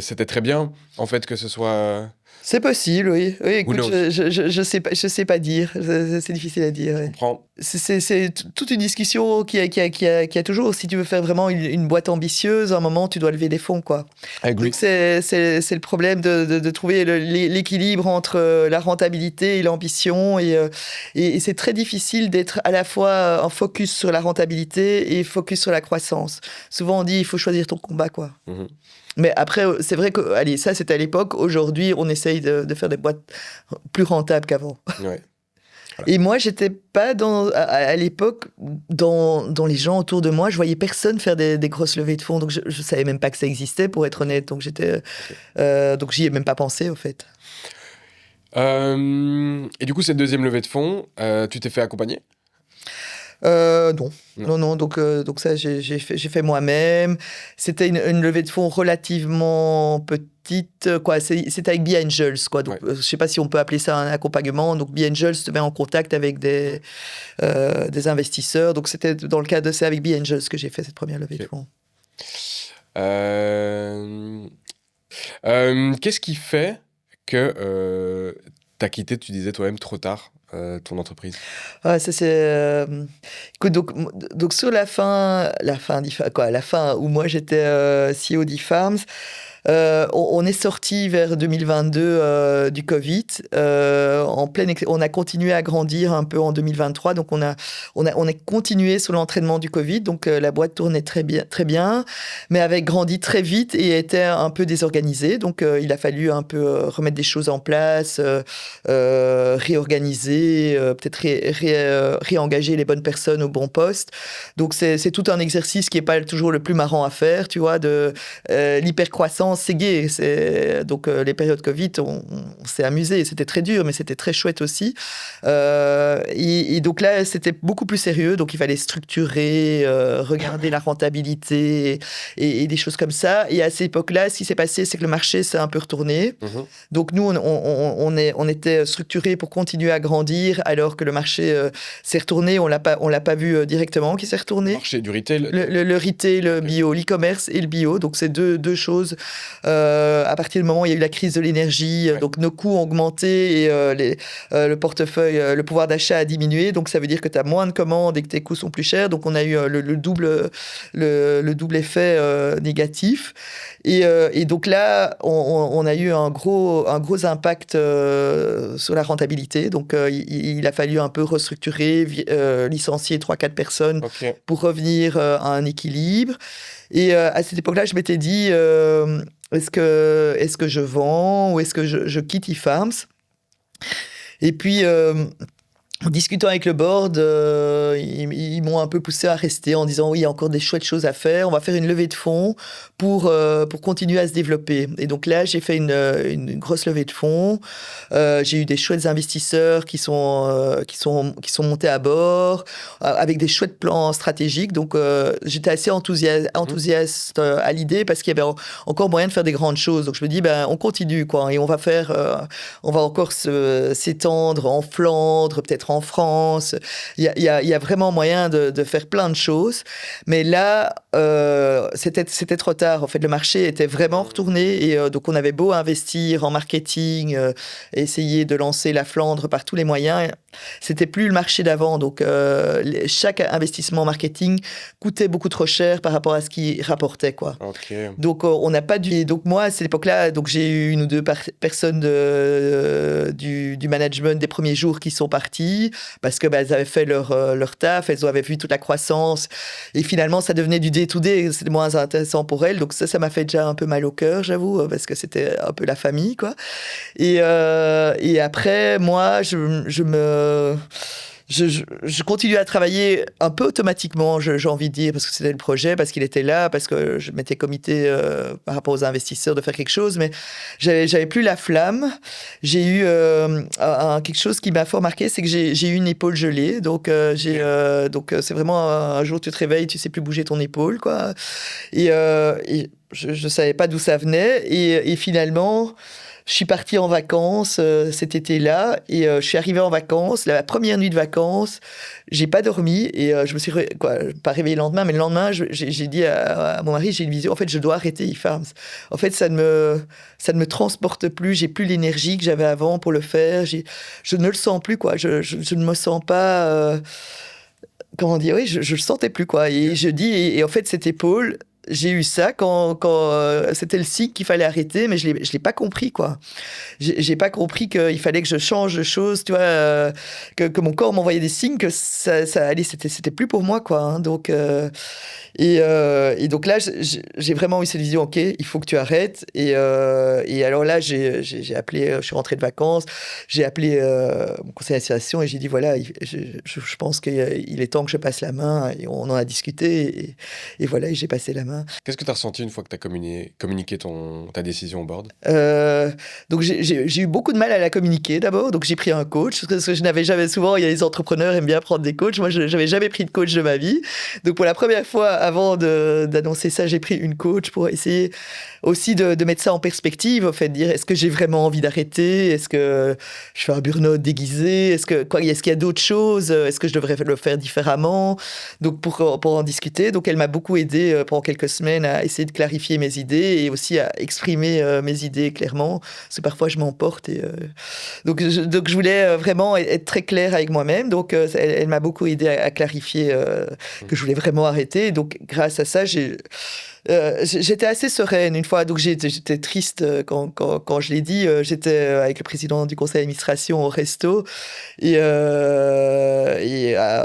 c'était très bien en fait que ce soit... C'est possible, oui. Oui, écoute, je sais pas dire. C'est difficile à dire. Je comprends. C'est toute une discussion qui a toujours. Si tu veux faire vraiment une boîte ambitieuse, à un moment, tu dois lever des fonds, quoi. Donc c'est le problème de trouver l'équilibre entre la rentabilité et l'ambition. Et c'est très difficile d'être à la fois en focus sur la rentabilité et focus sur la croissance. Souvent, on dit il faut choisir ton combat, quoi. Mm-hmm. Mais après, c'est vrai que, allez, ça c'était à l'époque. Aujourd'hui, on essaye de faire des boîtes plus rentables qu'avant. Ouais. Voilà. Et moi, j'étais pas à l'époque dans les gens autour de moi. Je voyais personne faire des grosses levées de fonds, donc je savais même pas que ça existait, pour être honnête. Donc donc j'y ai même pas pensé, au fait. Et du coup, cette deuxième levée de fonds, tu t'es fait accompagner? Non. Donc ça, j'ai fait moi-même. C'était une levée de fonds relativement petite, quoi. C'était avec Be Angels, quoi. Donc, je sais pas si on peut appeler ça un accompagnement. Donc, Be Angels te met en contact avec des investisseurs. Donc, c'était dans le cadre de ça avec Be Angels que j'ai fait cette première levée de fonds. Qu'est-ce qui fait que t'as quitté, tu disais toi-même, trop tard ton entreprise? Ça c'est écoute, donc sur la fin où moi j'étais CEO d'eFarms, on est sorti vers 2022 du Covid. On a continué à grandir un peu en 2023. Donc, on a continué sur l'entraînement du Covid. Donc, la boîte tournait très bien, mais avait grandi très vite et était un peu désorganisée. Donc, il a fallu un peu remettre des choses en place, réorganiser, peut-être réengager les bonnes personnes au bon poste. Donc, c'est tout un exercice qui n'est pas toujours le plus marrant à faire, tu vois, de l'hypercroissance. C'est gai. Donc, les périodes Covid, on s'est amusé. C'était très dur, mais c'était très chouette aussi. Et donc là, c'était beaucoup plus sérieux. Donc, il fallait structurer, regarder la rentabilité et des choses comme ça. Et à cette époque-là, ce qui s'est passé, c'est que le marché s'est un peu retourné. Mmh. Donc, nous, on était structurés pour continuer à grandir, alors que le marché s'est retourné. On l'a pas vu directement qui s'est retourné. Le marché du retail. Le retail, le bio, l'e-commerce et le bio. Donc, c'est deux choses. À partir du moment où il y a eu la crise de l'énergie, donc nos coûts ont augmenté et le portefeuille, le pouvoir d'achat a diminué. Donc ça veut dire que tu as moins de commandes et que tes coûts sont plus chers. Donc on a eu le double effet négatif. Et donc là, on a eu un gros impact sur la rentabilité. Donc il a fallu un peu restructurer, licencier 3-4 personnes pour revenir à un équilibre. Et à cette époque-là, je m'étais dit, est-ce que je vends ou est-ce que je quitte eFarms? Et puis, en discutant avec le board, ils m'ont un peu poussé à rester en disant oui, il y a encore des chouettes choses à faire. On va faire une levée de fonds pour continuer à se développer. Et donc là, j'ai fait une grosse levée de fonds. J'ai eu des chouettes investisseurs qui sont montés à bord avec des chouettes plans stratégiques. Donc j'étais assez enthousiaste à l'idée parce qu'il y avait encore moyen de faire des grandes choses. Donc je me dis on continue, quoi, et on va encore s'étendre en Flandre, peut-être en France. Il y a vraiment moyen de faire plein de choses. Mais là, c'était trop tard. En fait, le marché était vraiment retourné. Et donc, on avait beau investir en marketing, essayer de lancer la Flandre par tous les moyens. C'était plus le marché d'avant. Donc, chaque investissement marketing coûtait beaucoup trop cher par rapport à ce qu'il rapportait, quoi. Okay. Donc, on n'a pas dû... Donc, moi, à cette époque-là, donc, j'ai eu une ou deux personnes du management des premiers jours qui sont parties parce que elles avaient fait leur taf, elles avaient vu toute la croissance. Et finalement, ça devenait du day-to-day. C'était moins intéressant pour elles. Donc, ça m'a fait déjà un peu mal au cœur, j'avoue, parce que c'était un peu la famille, quoi. Et après, moi, je continue à travailler un peu automatiquement, j'ai envie de dire, parce que c'était le projet, parce qu'il était là, parce que je m'étais committé par rapport aux investisseurs de faire quelque chose, mais j'avais plus la flamme. J'ai eu quelque chose qui m'a fort marqué, c'est que j'ai eu une épaule gelée. Donc, c'est vraiment un jour tu te réveilles, tu sais plus bouger ton épaule, quoi. Et je savais pas d'où ça venait. Et finalement... Je suis partie en vacances cet été-là et je suis arrivée en vacances. La première nuit de vacances, j'ai pas dormi et je me suis pas réveillée le lendemain, mais le lendemain, j'ai dit à mon mari, j'ai une vision. En fait, je dois arrêter e-Farms. En fait, ça ne me transporte plus. J'ai plus l'énergie que j'avais avant pour le faire. Je ne le sens plus, quoi. Je ne me sens pas. Comment dire, oui, je le sentais plus, quoi. Et je dis, et en fait, cette épaule. J'ai eu ça quand c'était le signe qu'il fallait arrêter, mais je l'ai pas compris, quoi. J'ai pas compris qu'il fallait que je change de choses, tu vois, que mon corps m'envoyait des signes que ça allait, c'était plus pour moi, quoi. Hein. Donc, et donc là, j'ai vraiment eu cette vision, ok, il faut que tu arrêtes. Et alors là, j'ai appelé, je suis rentrée de vacances, j'ai appelé mon conseiller d'administration et j'ai dit, voilà, je pense qu'il est temps que je passe la main. Et on en a discuté et voilà, et j'ai passé la main. Qu'est-ce que tu as ressenti une fois que tu as communiqué ta décision au board ? Donc j'ai eu beaucoup de mal à la communiquer d'abord, donc j'ai pris un coach, parce que je n'avais jamais, souvent il y a les entrepreneurs qui aiment bien prendre des coachs, moi je n'avais jamais pris de coach de ma vie, donc pour la première fois avant d'annoncer ça, j'ai pris une coach pour essayer aussi de mettre ça en perspective, en fait, de dire est-ce que j'ai vraiment envie d'arrêter, est-ce que je fais un burn-out déguisé, est-ce qu'il y a d'autres choses, est-ce que je devrais le faire différemment, donc pour en discuter. Donc elle m'a beaucoup aidé pendant quelques semaines à essayer de clarifier mes idées et aussi à exprimer mes idées clairement, parce que parfois je m'emporte. Donc je voulais vraiment être très claire avec moi-même, donc elle m'a beaucoup aidé à clarifier que je voulais vraiment arrêter. Donc grâce à ça, j'étais assez sereine une fois, donc j'étais triste quand je l'ai dit. J'étais avec le président du conseil d'administration au resto et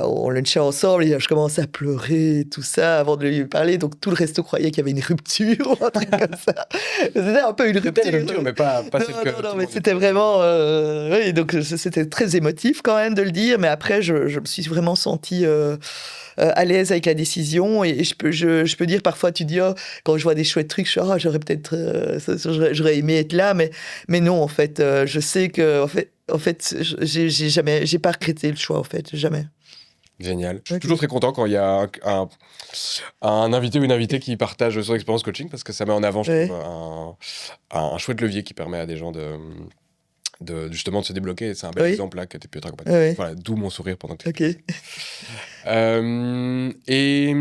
on lunchait ensemble et je commençais à pleurer, tout ça, avant de lui parler. Donc tout le resto croyait qu'il y avait une rupture ou un truc comme ça. C'était un peu une rupture. Mais pas celle que... Non, mais c'était vraiment... oui, donc c'était très émotif quand même de le dire, mais après, je me suis vraiment sentie... à l'aise avec la décision et je peux dire parfois tu dis quand je vois des chouettes trucs je suis j'aurais peut-être j'aurais aimé être là mais non en fait je sais que en fait j'ai pas regretté le choix en fait jamais. Génial. Je suis toujours très content quand il y a un invité ou une invitée qui partage son expérience coaching parce que ça met en avant je trouve un chouette levier qui permet à des gens justement de se débloquer. C'est un bel exemple là que tu as pu être accompagné. Voilà, d'où mon sourire pendant que tu et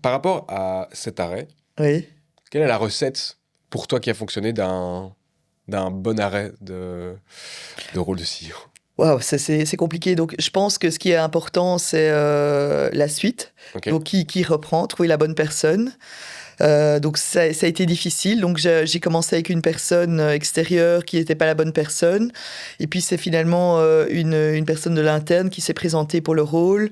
par rapport à cet arrêt, quelle est la recette pour toi qui a fonctionné d'un bon arrêt de rôle de CEO ? Waouh, c'est compliqué. Donc, je pense que ce qui est important, c'est la suite. Donc, qui reprend, trouver la bonne personne. Donc ça a été difficile. Donc j'ai commencé avec une personne extérieure qui n'était pas la bonne personne. Et puis c'est finalement une personne de l'interne qui s'est présentée pour le rôle.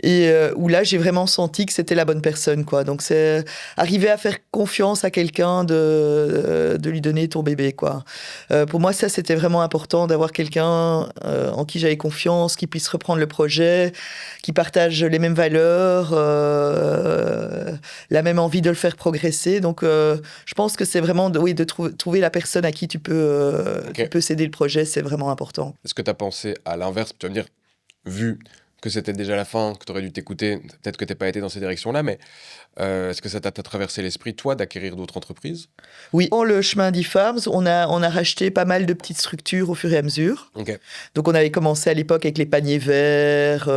Et où là, j'ai vraiment senti que c'était la bonne personne, quoi. Donc, c'est arriver à faire confiance à quelqu'un, de lui donner ton bébé, quoi. Pour moi, ça, c'était vraiment important d'avoir quelqu'un en qui j'avais confiance, qui puisse reprendre le projet, qui partage les mêmes valeurs, la même envie de le faire progresser. Donc, je pense que c'est vraiment de trouver la personne à qui tu peux céder le projet, c'est vraiment important. Est-ce que tu as pensé à l'inverse ? Tu vas me dire, vu que c'était déjà la fin, que tu aurais dû t'écouter, peut-être que tu n'as pas été dans ces directions-là, mais est-ce que ça t'a traversé l'esprit, toi, d'acquérir d'autres entreprises? Oui, dans le chemin d'e-Farms, on a racheté pas mal de petites structures au fur et à mesure. Okay. Donc on avait commencé à l'époque avec les paniers verts,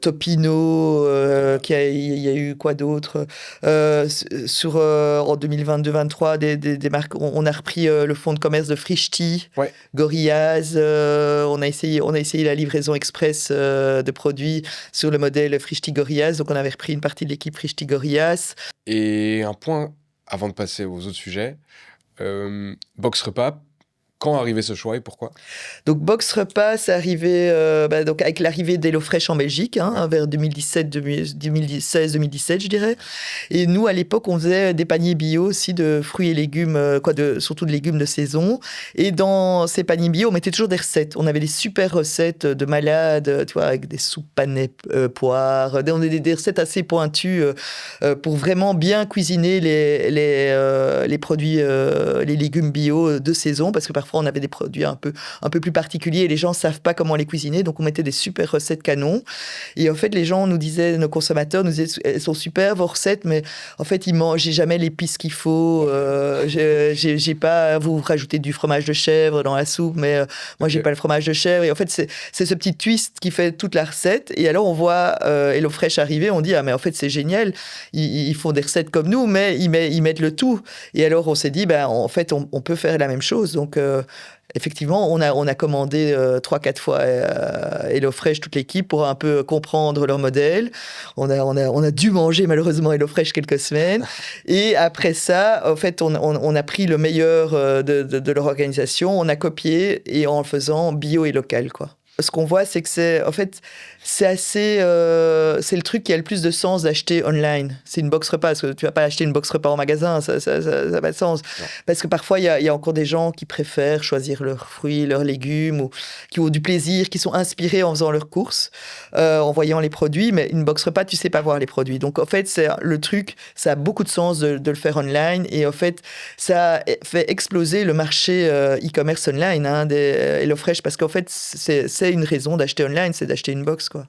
Topino, il y a eu quoi d'autre en 2022-23, des marques, on a repris le fonds de commerce de Frischti, ouais. Gorillaz, on a essayé la livraison express de produits sur le modèle Frischti Gorillaz, donc on avait repris une partie de l'équipe Frischti Gorillaz. Et un point, avant de passer aux autres sujets, Box Repas, quand arrivait ce choix et pourquoi? Donc Box Repas, c'est arrivé donc avec l'arrivée d'HelloFresh en Belgique, vers 2016-2017, je dirais. Et nous, à l'époque, on faisait des paniers bio aussi de fruits et légumes, surtout de légumes de saison. Et dans ces paniers bio, on mettait toujours des recettes. On avait des super recettes de malades, tu vois, avec des soupes panais poires. On avait des recettes assez pointues pour vraiment bien cuisiner les produits, les légumes bio de saison, parce que parfois on avait des produits un peu plus particuliers et les gens ne savent pas comment les cuisiner, donc on mettait des super recettes canon. Et en fait, les gens nous disaient, nos consommateurs nous disaient, elles sont super vos recettes, mais en fait, j'ai jamais l'épice qu'il faut. J'ai pas, vous rajoutez du fromage de chèvre dans la soupe, mais moi j'ai pas le fromage de chèvre. Et en fait, c'est ce petit twist qui fait toute la recette. Et alors on voit HelloFresh arriver, on dit mais en fait c'est génial, ils font des recettes comme nous, mais ils mettent le tout. Et alors on s'est dit en fait on peut faire la même chose. Donc effectivement, on a commandé 3-4 fois HelloFresh, toute l'équipe, pour un peu comprendre leur modèle. On a dû manger malheureusement HelloFresh quelques semaines. Et après ça, en fait, on a pris le meilleur de leur organisation, on a copié et en le faisant bio et local, quoi. Ce qu'on voit, c'est que c'est assez... c'est le truc qui a le plus de sens d'acheter online. C'est une box repas, parce que tu vas pas acheter une box repas en magasin, ça n'a pas de sens. Non. Parce que parfois, il y a encore des gens qui préfèrent choisir leurs fruits, leurs légumes, ou qui ont du plaisir, qui sont inspirés en faisant leurs courses, en voyant les produits. Mais une box repas, tu sais pas voir les produits. Donc, en fait, c'est le truc, ça a beaucoup de sens de le faire online. Et en fait, ça fait exploser le marché e-commerce online des HelloFresh, parce qu'en fait, c'est une raison d'acheter online, c'est d'acheter une box, quoi.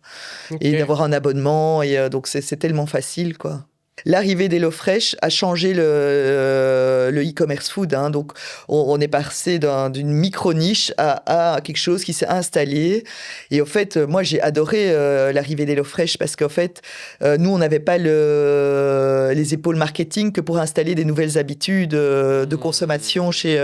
Okay. Et d'avoir un abonnement, et donc c'est tellement facile, quoi. L'arrivée d'HelloFresh a changé le e-commerce food. Donc, on est passé d'une micro-niche à quelque chose qui s'est installé. Et en fait, moi, j'ai adoré l'arrivée d'HelloFresh parce qu'en fait, nous, on n'avait pas les épaules marketing que pour installer des nouvelles habitudes de consommation chez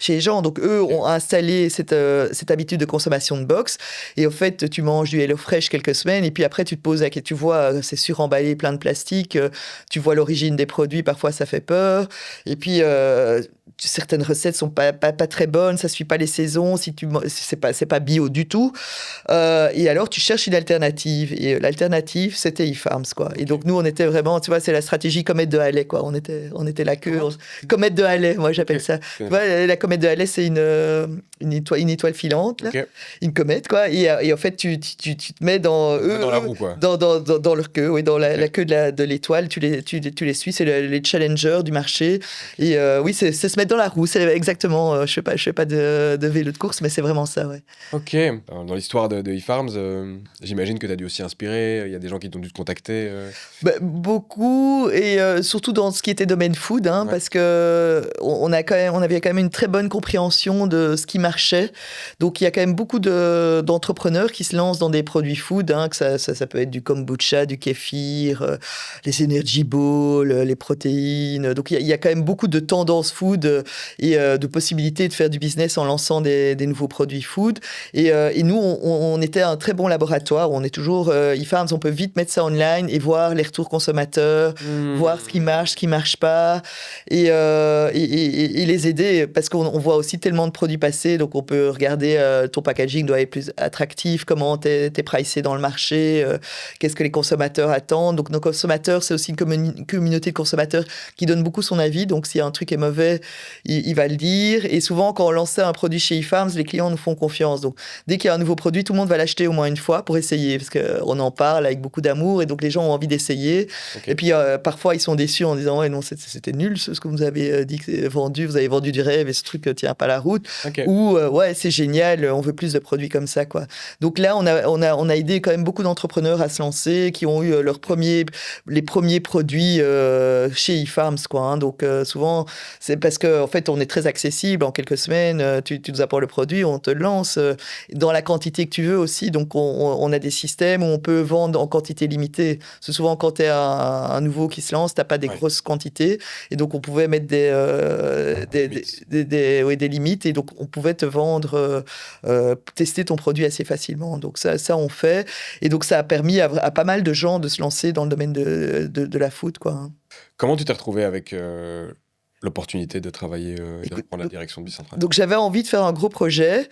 les gens. Donc, eux ont installé cette habitude de consommation de box. Et en fait, tu manges du HelloFresh quelques semaines et puis après, tu te poses tu vois, c'est suremballé, plein de plastique. Tu vois l'origine des produits, parfois ça fait peur. Et puis, certaines recettes sont pas très bonnes, ça suit pas les saisons, c'est pas bio du tout. Et alors, tu cherches une alternative. Et l'alternative, c'était eFarms, quoi. Et donc, nous, on était vraiment, tu vois, c'est la stratégie comète de Halley, quoi. On était la queue. Comète de Halley, moi, j'appelle ça. Tu vois, la comète de Halley, c'est une étoile filante, là. Une comète, quoi. Et en fait, tu te mets dans eux, dans la roue, quoi. Dans leur queue, oui, dans la queue de l'étoile, tu les suis, c'est les challengers du marché. Et oui, c'est se mettre dans la roue, c'est exactement, je fais pas de vélo de course, mais c'est vraiment ça, ouais. Ok, dans l'histoire de eFarms, j'imagine que tu as dû aussi inspirer, il y a des gens qui t'ont dû te contacter beaucoup, et surtout dans ce qui était domaine food, ouais. Parce que on avait quand même une très bonne compréhension de ce qui marchait, donc il y a quand même beaucoup d'entrepreneurs qui se lancent dans des produits food, que ça peut être du kombucha, du kéfir, les energy balls, les protéines, donc il y a quand même beaucoup de tendances food et de possibilités de faire du business en lançant des nouveaux produits food. Et nous, on était un très bon laboratoire. On est toujours eFarms, on peut vite mettre ça online et voir les retours consommateurs, voir ce qui marche pas, et les aider, parce qu'on voit aussi tellement de produits passer. Donc, on peut regarder ton packaging doit être plus attractif, comment t'es pricé dans le marché, qu'est-ce que les consommateurs attendent. Donc, nos consommateurs, c'est aussi une communauté de consommateurs qui donne beaucoup son avis. Donc, s'il y a un truc est mauvais, il va le dire. Et souvent, quand on lançait un produit chez eFarms, les clients nous font confiance. Donc, dès qu'il y a un nouveau produit, tout le monde va l'acheter au moins une fois pour essayer, parce qu'on en parle avec beaucoup d'amour, et donc les gens ont envie d'essayer. Okay. Et puis, parfois, ils sont déçus en disant « Ouais, non, c'était nul ce que vous avez dit que c'est vendu, vous avez vendu du rêve, et ce truc tient pas la route. Okay. » Ou coup, ouais, c'est génial, on veut plus de produits comme ça, quoi. Donc là, on a aidé quand même beaucoup d'entrepreneurs à se lancer, qui ont eu les premiers produits chez eFarms, quoi. Hein. Donc souvent, c'est parce qu'en fait, on est très accessible. En quelques semaines, tu nous apportes le produit, on te le lance dans la quantité que tu veux aussi. Donc on a des systèmes où on peut vendre en quantité limitée. C'est souvent quand tu es un nouveau qui se lance, tu n'as pas des grosses quantités. Et donc, on pouvait mettre des limites. Et donc, on pouvait te vendre, tester ton produit assez facilement. Donc, ça, on fait. Et donc, ça a permis à pas mal de gens de se lancer dans le domaine de la food, quoi. Comment tu t'es retrouvé avec l'opportunité de travailler et de prendre la direction de Bicentral? Donc, j'avais envie de faire un gros projet.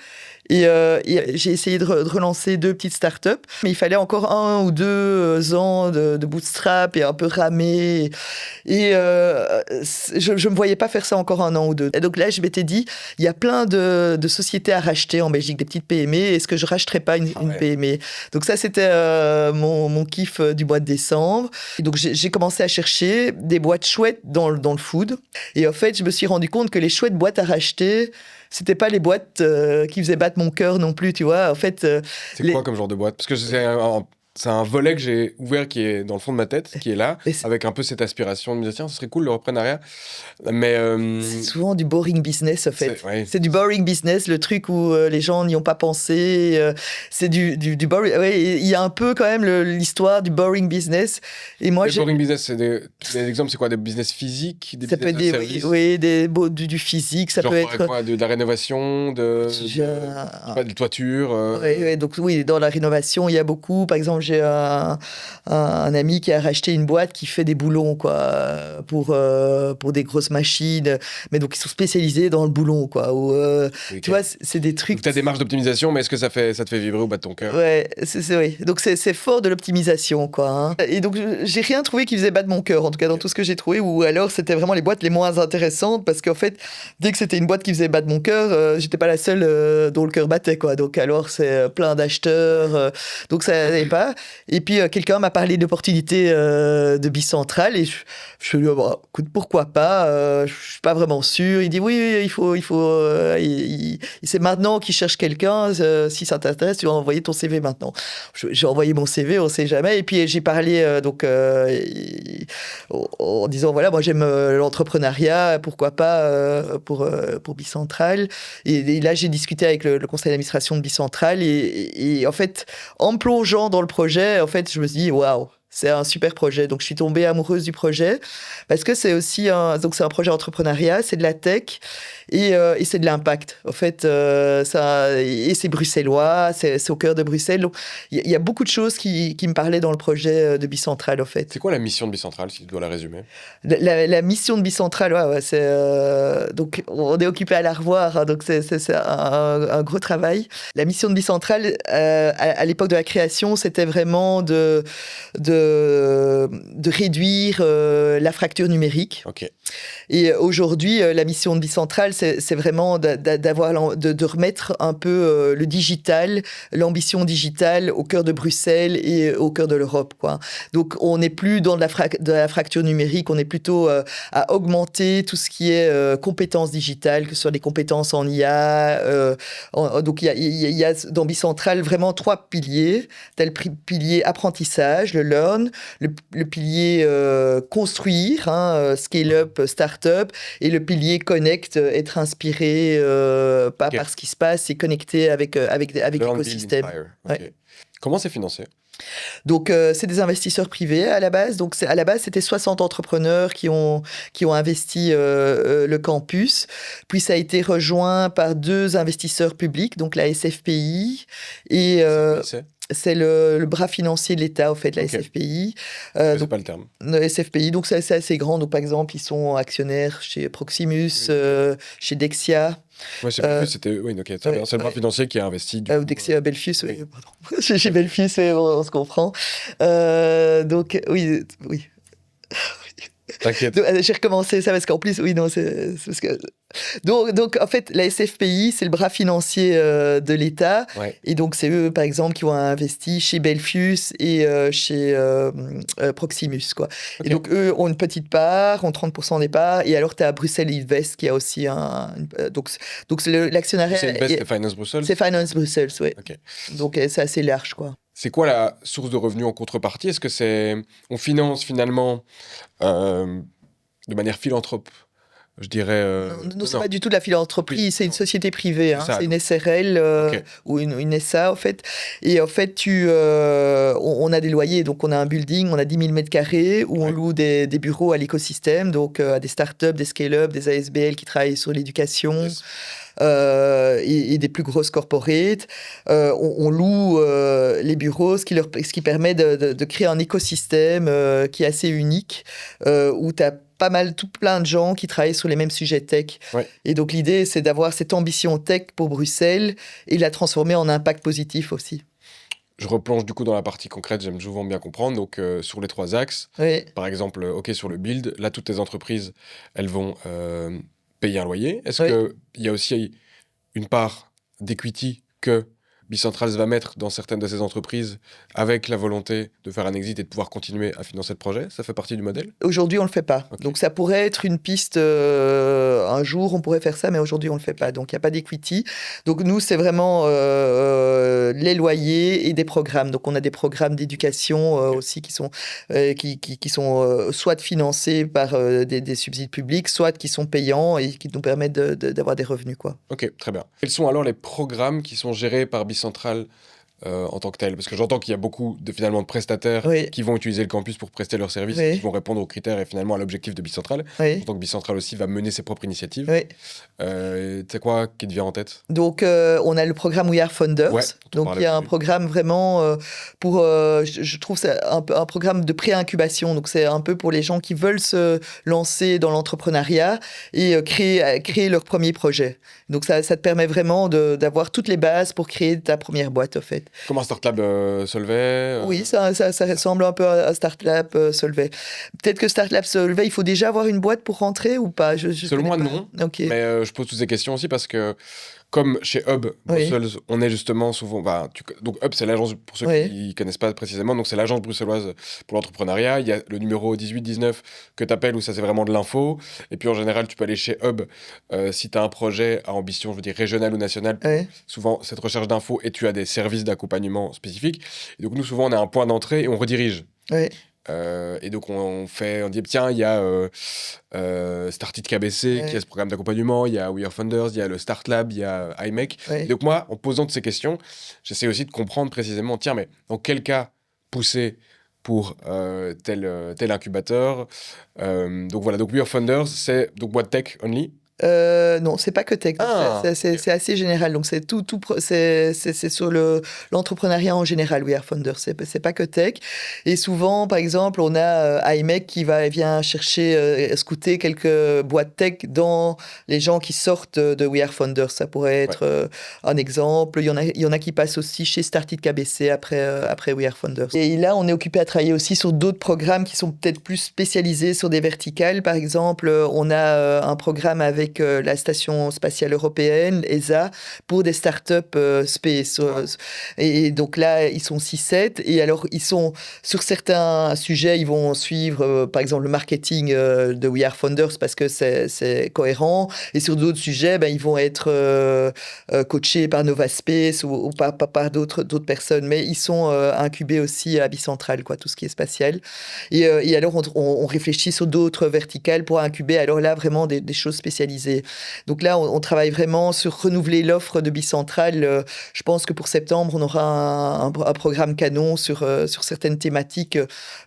Et j'ai essayé de relancer 2 petites startups, mais il fallait encore 1 ou 2 ans de bootstrap et un peu ramer. Et je ne me voyais pas faire ça encore 1 an ou 2. Et donc là, je m'étais dit, il y a plein de sociétés à racheter en Belgique, des petites PME. Est-ce que je ne racheterais pas une PME? Donc ça, c'était mon kiff du mois de décembre. Et donc j'ai commencé à chercher des boîtes chouettes dans le food. Et en fait, je me suis rendu compte que les chouettes boîtes à racheter, c'était pas les boîtes qui faisaient battre mon cœur non plus, tu vois. En fait, c'est quoi comme genre de boîte? Parce que c'est un volet que j'ai ouvert qui est dans le fond de ma tête, qui est là, avec un peu cette aspiration de me dire, tiens, ce serait cool le reprenariat. Mais c'est souvent du boring business, en fait. C'est du boring business, le truc où les gens n'y ont pas pensé. C'est du boring. Ouais, il y a un peu quand même l'histoire du boring business. Et moi, le boring business, c'est des exemples, c'est quoi? Des business physiques, des ça business peut être du physique, ça genre peut être quoi, de la rénovation, de toiture. Donc oui, dans la rénovation, il y a beaucoup. Par exemple, j'ai un ami qui a racheté une boîte qui fait des boulons, quoi, pour des grosses machines, mais donc ils sont spécialisés dans le boulon, quoi. Tu vois, c'est des trucs. Donc tu as des marges d'optimisation, mais est-ce que ça te fait vibrer au bas de ton cœur? Ouais, oui. Donc c'est fort de l'optimisation, quoi. Hein. Et donc j'ai rien trouvé qui faisait battre mon cœur, en tout cas dans tout ce que j'ai trouvé, ou alors c'était vraiment les boîtes les moins intéressantes, parce qu'en fait, dès que c'était une boîte qui faisait battre mon cœur, j'étais pas la seule dont le cœur battait, quoi. Donc alors c'est plein d'acheteurs, donc ça n'allait pas. Et puis quelqu'un m'a parlé d'opportunités de Bicentral et je lui ai dit, bon, écoute, pourquoi pas, je suis pas vraiment sûr. Il dit oui, il faut c'est maintenant qu'il cherche quelqu'un, si ça t'intéresse, tu vas envoyer ton CV maintenant. J'ai envoyé mon CV, on sait jamais. Et puis j'ai parlé en disant voilà, moi j'aime l'entrepreneuriat, pourquoi pas pour Bicentral. Et là j'ai discuté avec le conseil d'administration de Bicentral et en fait, en me plongeant dans le projet, en fait, je me suis dit, waouh, c'est un super projet. Donc, je suis tombée amoureuse du projet parce que c'est aussi c'est un projet entrepreneuriat, c'est de la tech et c'est de l'impact. En fait, et c'est bruxellois, c'est au cœur de Bruxelles. Donc, il y a beaucoup de choses qui me parlaient dans le projet de Bicentral, en fait. C'est quoi la mission de Bicentral, si tu dois la résumer? La mission de Bicentral, c'est donc on est occupé à la revoir, hein, donc c'est un gros travail. La mission de Bicentral, à l'époque de la création, c'était vraiment de réduire la fracture numérique. Okay. Et aujourd'hui, la mission de Bicentral, c'est vraiment de remettre un peu le digital, l'ambition digitale au cœur de Bruxelles et au cœur de l'Europe, quoi. Donc, on n'est plus dans de la fracture numérique, on est plutôt à augmenter tout ce qui est compétences digitales, que ce soit des compétences en IA. Donc, il y a dans Bicentral vraiment 3 piliers. Tu as le pilier apprentissage, le learn, le pilier construire, hein, scale-up, start-up, et le pilier connect, être inspiré par ce qui se passe et connecté avec l'écosystème. Okay. Comment c'est financé? Donc, c'est des investisseurs privés à la base. Donc, à la base, c'était 60 entrepreneurs qui ont investi le campus. Puis, ça a été rejoint par 2 investisseurs publics, donc la SFPI et... c'est le bras financier de l'État, au fait, la SFPI. C'est pas le terme. SFPI, donc c'est assez grand. Donc, par exemple, ils sont actionnaires chez Proximus, chez Dexia. Ouais, chez Belfius, c'était... Oui, ok, c'est le bras financier qui a investi. Dexia, Belfius, oui. Pardon. Chez Belfius, on se comprend. Donc, oui. T'inquiète. J'ai recommencé ça parce qu'en plus, oui, non, c'est parce que... Donc, en fait, la SFPI, c'est le bras financier de l'État. Ouais. Et donc, c'est eux, par exemple, qui ont investi chez Belfius et chez Proximus, quoi. Okay. Et donc, eux ont une petite part, ont 30% des parts. Et alors, tu as Bruxelles Invest qui a aussi donc c'est l'actionnariat... C'est Invest, c'est Finance Brussels? C'est Finance Brussels, oui. Okay. Donc, c'est assez large, quoi. C'est quoi la source de revenus en contrepartie? Est-ce que on finance finalement de manière philanthrope? Je dirais. Non, c'est pas du tout de la philanthropie, oui, c'est une société privée, c'est une SRL okay. ou une SA en fait. Et en fait, on a des loyers, donc on a un building, on a 10 000 mètres carrés où on loue des bureaux à l'écosystème, donc à des startups, des scale-up, des ASBL qui travaillent sur l'éducation. Yes. Et des plus grosses corporates. On loue les bureaux, ce qui permet de créer un écosystème qui est assez unique, où tu as plein de gens qui travaillent sur les mêmes sujets tech. Ouais. Et donc, l'idée, c'est d'avoir cette ambition tech pour Bruxelles et de la transformer en impact positif aussi. Je replonge du coup dans la partie concrète, j'aime souvent bien comprendre. Donc, sur les 3 axes, par exemple, sur le build, là, toutes les entreprises, elles vont payer un loyer. Est-ce qu'il y a aussi une part d'equity que Bicentrals va mettre dans certaines de ces entreprises avec la volonté de faire un exit et de pouvoir continuer à financer le projet? Ça fait partie du modèle? Aujourd'hui, on ne le fait pas. Okay. Donc, ça pourrait être une piste. Un jour, on pourrait faire ça, mais aujourd'hui, on ne le fait pas. Donc, il n'y a pas d'equity. Donc, nous, c'est vraiment les loyers et des programmes. Donc, on a des programmes d'éducation aussi qui sont soit financés par des subsides publics, soit qui sont payants et qui nous permettent d'avoir des revenus, quoi. Ok, très bien. Quels sont alors les programmes qui sont gérés par Bicentral en tant que tel? Parce que j'entends qu'il y a beaucoup finalement de prestataires qui vont utiliser le campus pour prester leurs services, qui vont répondre aux critères et finalement à l'objectif de Bicentral. Donc Bicentral aussi va mener ses propres initiatives. C'est quoi qui te vient en tête? Donc on a le programme We Are Founders. Donc il y a un programme vraiment pour, je trouve c'est un programme de pré-incubation. Donc c'est un peu pour les gens qui veulent se lancer dans l'entrepreneuriat et créer leur premier projet. Donc ça te permet vraiment d'avoir toutes les bases pour créer ta première boîte en fait. Comme un Startlab Solvay Oui, ça ressemble un peu à Startlab Solvay. Peut-être que Startlab Solvay, il faut déjà avoir une boîte pour rentrer ou pas? Selon moi, non. Okay. Mais je pose toutes ces questions aussi parce que, comme chez Hub Brussels, on est justement souvent... donc Hub, c'est l'agence, pour ceux qui ne connaissent pas précisément, donc c'est l'agence bruxelloise pour l'entrepreneuriat. Il y a le numéro 1819 que tu appelles où ça, c'est vraiment de l'info. Et puis en général, tu peux aller chez Hub si tu as un projet à ambition, je veux dire, régionale ou nationale. Souvent, cette recherche d'infos et tu as des services d'accompagnement spécifiques. Et donc nous, souvent, on a un point d'entrée et on redirige. Et donc on dit tiens, il y a Startit KBC qui a ce programme d'accompagnement, il y a We Are Founders, il y a le Start Lab, il y a IMEC. Et donc moi, en posant toutes ces questions, j'essaie aussi de comprendre précisément, tiens, mais dans quel cas pousser pour tel incubateur. Donc voilà, donc We Are Founders, c'est donc boîte tech only. Non, c'est pas que tech. C'est assez général. Donc c'est c'est sur l'entrepreneuriat en général. We Are Founders. C'est pas que tech. Et souvent, par exemple, on a IMEC qui vient chercher, scouter quelques boîtes tech dans les gens qui sortent de We Are Founders. Ça pourrait être un exemple. Il y en a qui passent aussi chez Startit KBC après We Are Founders. Et là, on est occupé à travailler aussi sur d'autres programmes qui sont peut-être plus spécialisés sur des verticales. Par exemple, on a un programme avec la Station Spatiale Européenne, ESA, pour des startups space. Et donc là, ils sont 6-7. Et alors, ils sont sur certains sujets, ils vont suivre, par exemple, le marketing de We Are Founders parce que c'est cohérent. Et sur d'autres sujets, ils vont être coachés par Novaspace ou par d'autres personnes. Mais ils sont incubés aussi à Bicentral, quoi, tout ce qui est spatial. Et alors, on réfléchit sur d'autres verticales pour incuber, alors là, vraiment des choses spécialisées. Donc là, on travaille vraiment sur renouveler l'offre de Bicentral. Je pense que pour septembre, on aura un programme canon sur certaines thématiques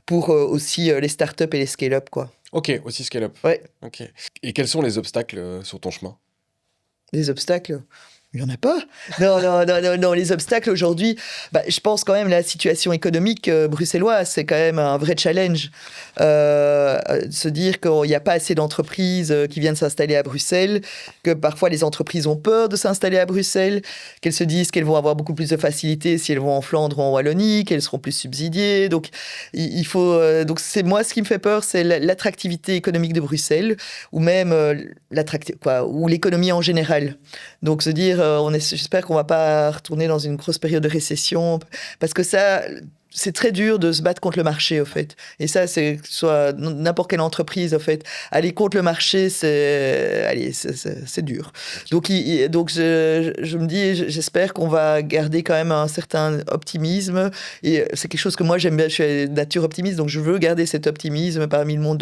pour aussi les startups et les scale-up, quoi. Ok, aussi scale-up. Ouais. Ok. Et quels sont les obstacles sur ton chemin? Les obstacles? Il n'y en a pas. Non, les obstacles aujourd'hui, je pense quand même la situation économique bruxelloise, c'est quand même un vrai challenge. Se dire qu'il n'y a pas assez d'entreprises qui viennent s'installer à Bruxelles, que parfois les entreprises ont peur de s'installer à Bruxelles, qu'elles se disent qu'elles vont avoir beaucoup plus de facilité si elles vont en Flandre ou en Wallonie, qu'elles seront plus subsidiées. Donc, il faut. Donc, c'est moi ce qui me fait peur, c'est l'attractivité économique de Bruxelles, ou même ou l'économie en général. Donc, se dire j'espère qu'on va pas retourner dans une grosse période de récession, parce que ça, c'est très dur de se battre contre le marché, au fait. Et ça, c'est soit n'importe quelle entreprise, au fait. Aller contre le marché, c'est dur. Donc je me dis, j'espère qu'on va garder quand même un certain optimisme. Et c'est quelque chose que moi, j'aime bien. Je suis de nature optimiste, donc je veux garder cet optimisme parmi le monde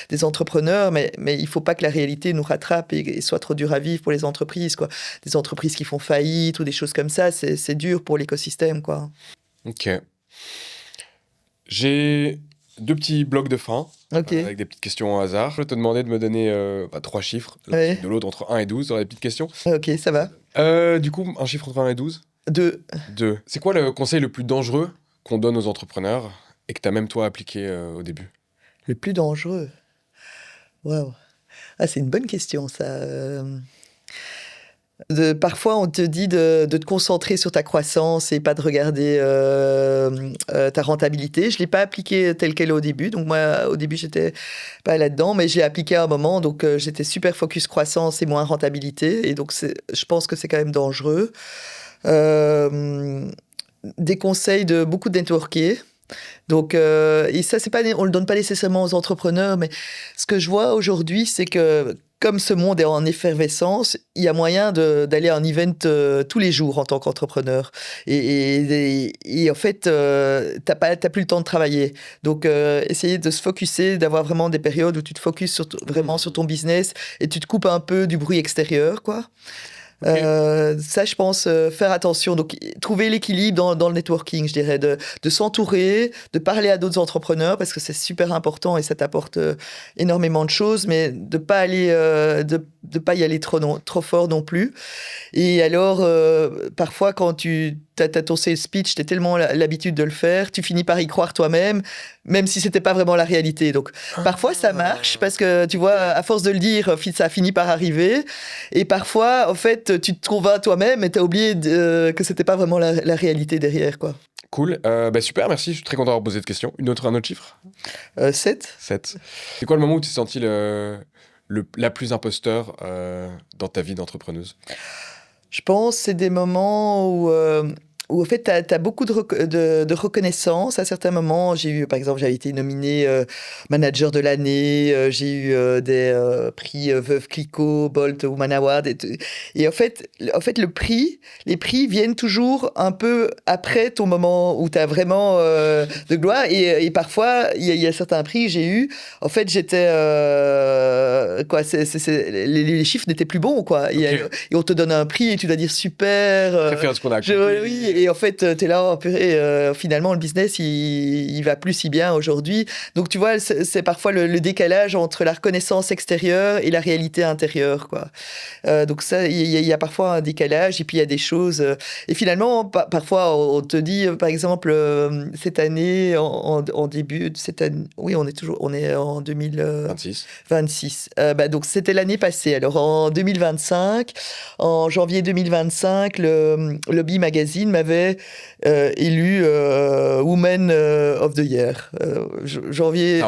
des entrepreneurs. Mais il faut pas que la réalité nous rattrape et soit trop dur à vivre pour les entreprises, quoi. Des entreprises qui font faillite ou des choses comme ça, c'est dur pour l'écosystème, quoi. Ok. J'ai 2 petits blocs de fin, avec des petites questions au hasard. Je vais te demander de me donner 3 chiffres, de l'autre entre 1 et 12, dans les petites questions. Ok, ça va. Du coup, un chiffre entre 1 et 12 2. C'est quoi le conseil le plus dangereux qu'on donne aux entrepreneurs et que tu as même toi appliqué au début? Le plus dangereux? Waouh. Ah, c'est une bonne question, ça. Parfois, on te dit de te concentrer sur ta croissance et pas de regarder ta rentabilité. Je ne l'ai pas appliqué tel qu'elle est au début. Donc, moi, au début, j'étais pas là-dedans, mais je l'ai appliqué à un moment. Donc, j'étais super focus croissance et moins rentabilité. Et donc, je pense que c'est quand même dangereux. Des conseils de beaucoup de networker. Donc, et ça, on le donne pas nécessairement aux entrepreneurs, mais ce que je vois aujourd'hui, c'est que comme ce monde est en effervescence, il y a moyen d'aller à un event tous les jours en tant qu'entrepreneur. Et en fait, t'as plus le temps de travailler. Donc, essayer de se focuser, d'avoir vraiment des périodes où tu te focuses vraiment sur ton business et tu te coupes un peu du bruit extérieur, quoi. Ça, je pense, faire attention. Donc, trouver l'équilibre dans le networking, je dirais, de s'entourer, de parler à d'autres entrepreneurs, parce que c'est super important et ça t'apporte énormément de choses, mais de pas aller, de pas y aller trop fort non plus. Et alors, parfois, quand t'as ton sales speech, t'as tellement l'habitude de le faire, tu finis par y croire toi-même, même si c'était pas vraiment la réalité. Donc, parfois, ça marche parce que, tu vois, à force de le dire, ça finit par arriver. Et parfois, en fait, tu te convaincs toi-même et t'as oublié que c'était pas vraiment la réalité derrière, quoi. Cool. Super, merci. Je suis très content d'avoir posé cette question. Un autre chiffre 7. 7. C'est quoi le moment où tu t'es senti la plus imposteur dans ta vie d'entrepreneuse? Je pense que c'est des moments où en fait, tu as beaucoup de reconnaissance. À certains moments, par exemple, j'avais été nominée manager de l'année, j'ai eu des prix Veuve Clicquot, Bolt Woman Award. Et en fait, les prix viennent toujours un peu après ton moment où tu as vraiment de gloire. Et parfois, il y a certains prix que j'ai eu. En fait, j'étais... les chiffres n'étaient plus bons, quoi. Okay. Et on te donne un prix et tu dois dire super... Très fier de ce qu'on a accompli. Oui, et en fait, t'es là, finalement, le business, il va plus si bien aujourd'hui. Donc, tu vois, c'est parfois le décalage entre la reconnaissance extérieure et la réalité intérieure, quoi. Donc ça, il y a parfois un décalage, et puis il y a des choses... et finalement, parfois, on te dit, par exemple, cette année, en début de cette année... Oui, on est en 2026. Donc, c'était l'année passée. Alors, en 2025, en janvier 2025, le Lobby Magazine m'avait élu Woman of the Year. Janvier,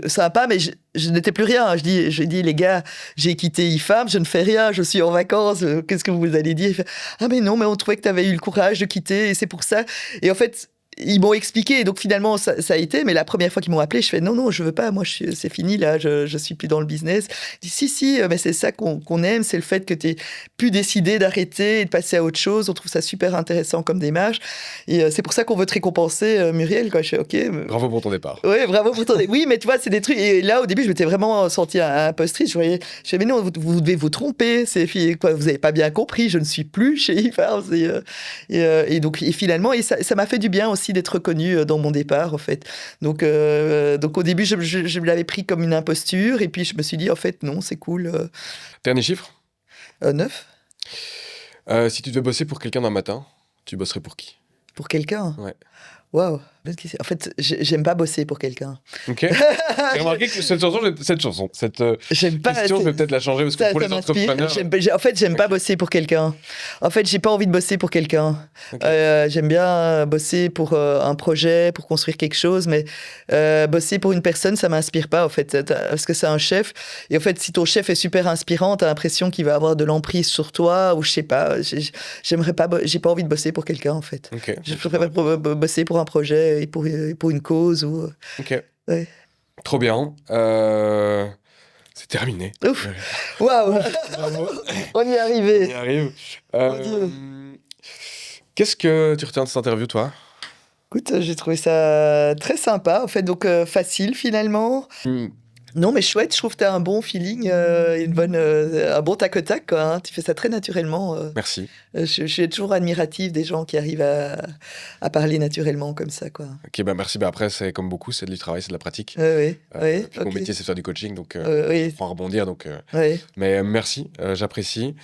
sympa, mais je n'étais plus rien. J'ai dit, les gars, j'ai quitté IFAM, je ne fais rien, je suis en vacances, qu'est-ce que vous allez dire? Ah mais non, mais on trouvait que tu avais eu le courage de quitter, et c'est pour ça. Et en fait, ils m'ont expliqué, donc finalement ça a été, mais la première fois qu'ils m'ont appelé, je fais non, je veux pas, moi c'est fini là, je suis plus dans le business. Je dis si, mais c'est ça qu'on aime, c'est le fait que tu aies pu décider d'arrêter et de passer à autre chose. On trouve ça super intéressant comme démarche, et c'est pour ça qu'on veut te récompenser, Muriel, quoi. Je fais ok. Bravo pour ton départ. Oui, bravo pour ton départ. Oui, mais tu vois, c'est des trucs. Et là, au début, je m'étais vraiment sentie un peu triste. Je fais mais non, vous devez vous tromper, quoi, vous avez pas bien compris, je ne suis plus chez IFARM. Et donc, finalement, ça m'a fait du bien aussi d'être reconnue dans mon départ, en fait. Donc au début, je me l'avais pris comme une imposture, et puis je me suis dit, en fait, non, c'est cool. Dernier chiffre 9. Si tu devais bosser pour quelqu'un d'un matin, tu bosserais pour qui? Pour quelqu'un? Ouais. Waouh. En fait, j'aime pas bosser pour quelqu'un. Ok. J'ai remarqué que cette question, je vais peut-être la changer parce que pour les entrepreneurs... En fait, j'aime pas bosser pour quelqu'un. En fait, j'ai pas envie de bosser pour quelqu'un. Okay. J'aime bien bosser pour un projet, pour construire quelque chose, mais bosser pour une personne, ça m'inspire pas, en fait, parce que c'est un chef. Et en fait, si ton chef est super inspirant, t'as l'impression qu'il va avoir de l'emprise sur toi, ou je sais pas. J'ai pas envie de bosser pour quelqu'un, en fait. Okay. Je préfère bosser pour un projet et pour une cause. Ok. Ouais. Trop bien. C'est terminé. Ouf. Waouh. On y est arrivé. On y arrive. Qu'est-ce que tu retiens de cette interview, toi? Écoute, j'ai trouvé ça très sympa. En fait, donc facile finalement. Non, mais chouette, je trouve que tu as un bon feeling, un bon tac-au-tac, quoi, hein. Tu fais ça très naturellement. Merci. Je suis toujours admirative des gens qui arrivent à parler naturellement comme ça, quoi. Ok, bah merci. Bah après, c'est comme beaucoup, c'est du travail, c'est de la pratique. Oui. Mon métier, c'est de faire du coaching, donc oui. faut en rebondir. Donc, mais merci, j'apprécie.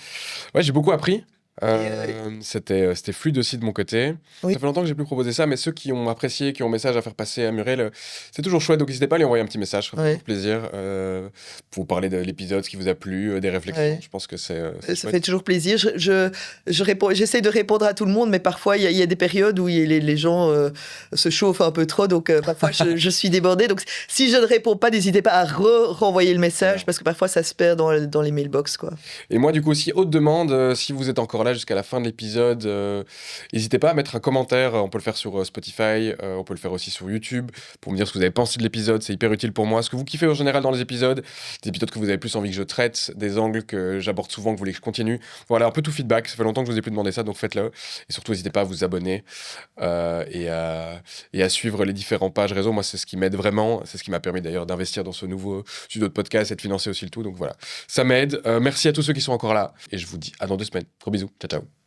Ouais, j'ai beaucoup appris. C'était fluide aussi de mon côté. Ça fait longtemps que j'ai plus proposé ça, mais ceux qui ont apprécié, qui ont un message à faire passer à Muriel, c'est toujours chouette, donc n'hésitez pas à lui envoyer un petit message, ça fait toujours plaisir, pour vous parler de l'épisode, ce qui vous a plu, des réflexions. Je pense que ça fait toujours plaisir. J'essaie de répondre à tout le monde, mais parfois il y a des périodes où les gens se chauffent un peu trop, donc parfois je suis débordée. Donc si je ne réponds pas, n'hésitez pas à renvoyer le message, parce que parfois ça se perd dans les mailbox, quoi. Et moi, du coup, aussi, autre demande, si vous êtes encore là jusqu'à la fin de l'épisode, n'hésitez pas à mettre un commentaire. On peut le faire sur Spotify, on peut le faire aussi sur YouTube, pour me dire ce que vous avez pensé de l'épisode. C'est hyper utile pour moi. Ce que vous kiffez en général dans les épisodes, des épisodes que vous avez plus envie que je traite, des angles que j'aborde souvent, que vous voulez que je continue. Voilà, un peu tout feedback. Ça fait longtemps que je vous ai plus demandé ça, donc faites-le. Et surtout, n'hésitez pas à vous abonner et à suivre les différentes pages réseau. Moi, c'est ce qui m'aide vraiment. C'est ce qui m'a permis d'ailleurs d'investir dans ce nouveau studio de podcast et de financer aussi le tout. Donc voilà, ça m'aide. Merci à tous ceux qui sont encore là. Et je vous dis à dans 2 semaines. Gros bisous. Ciao, ciao.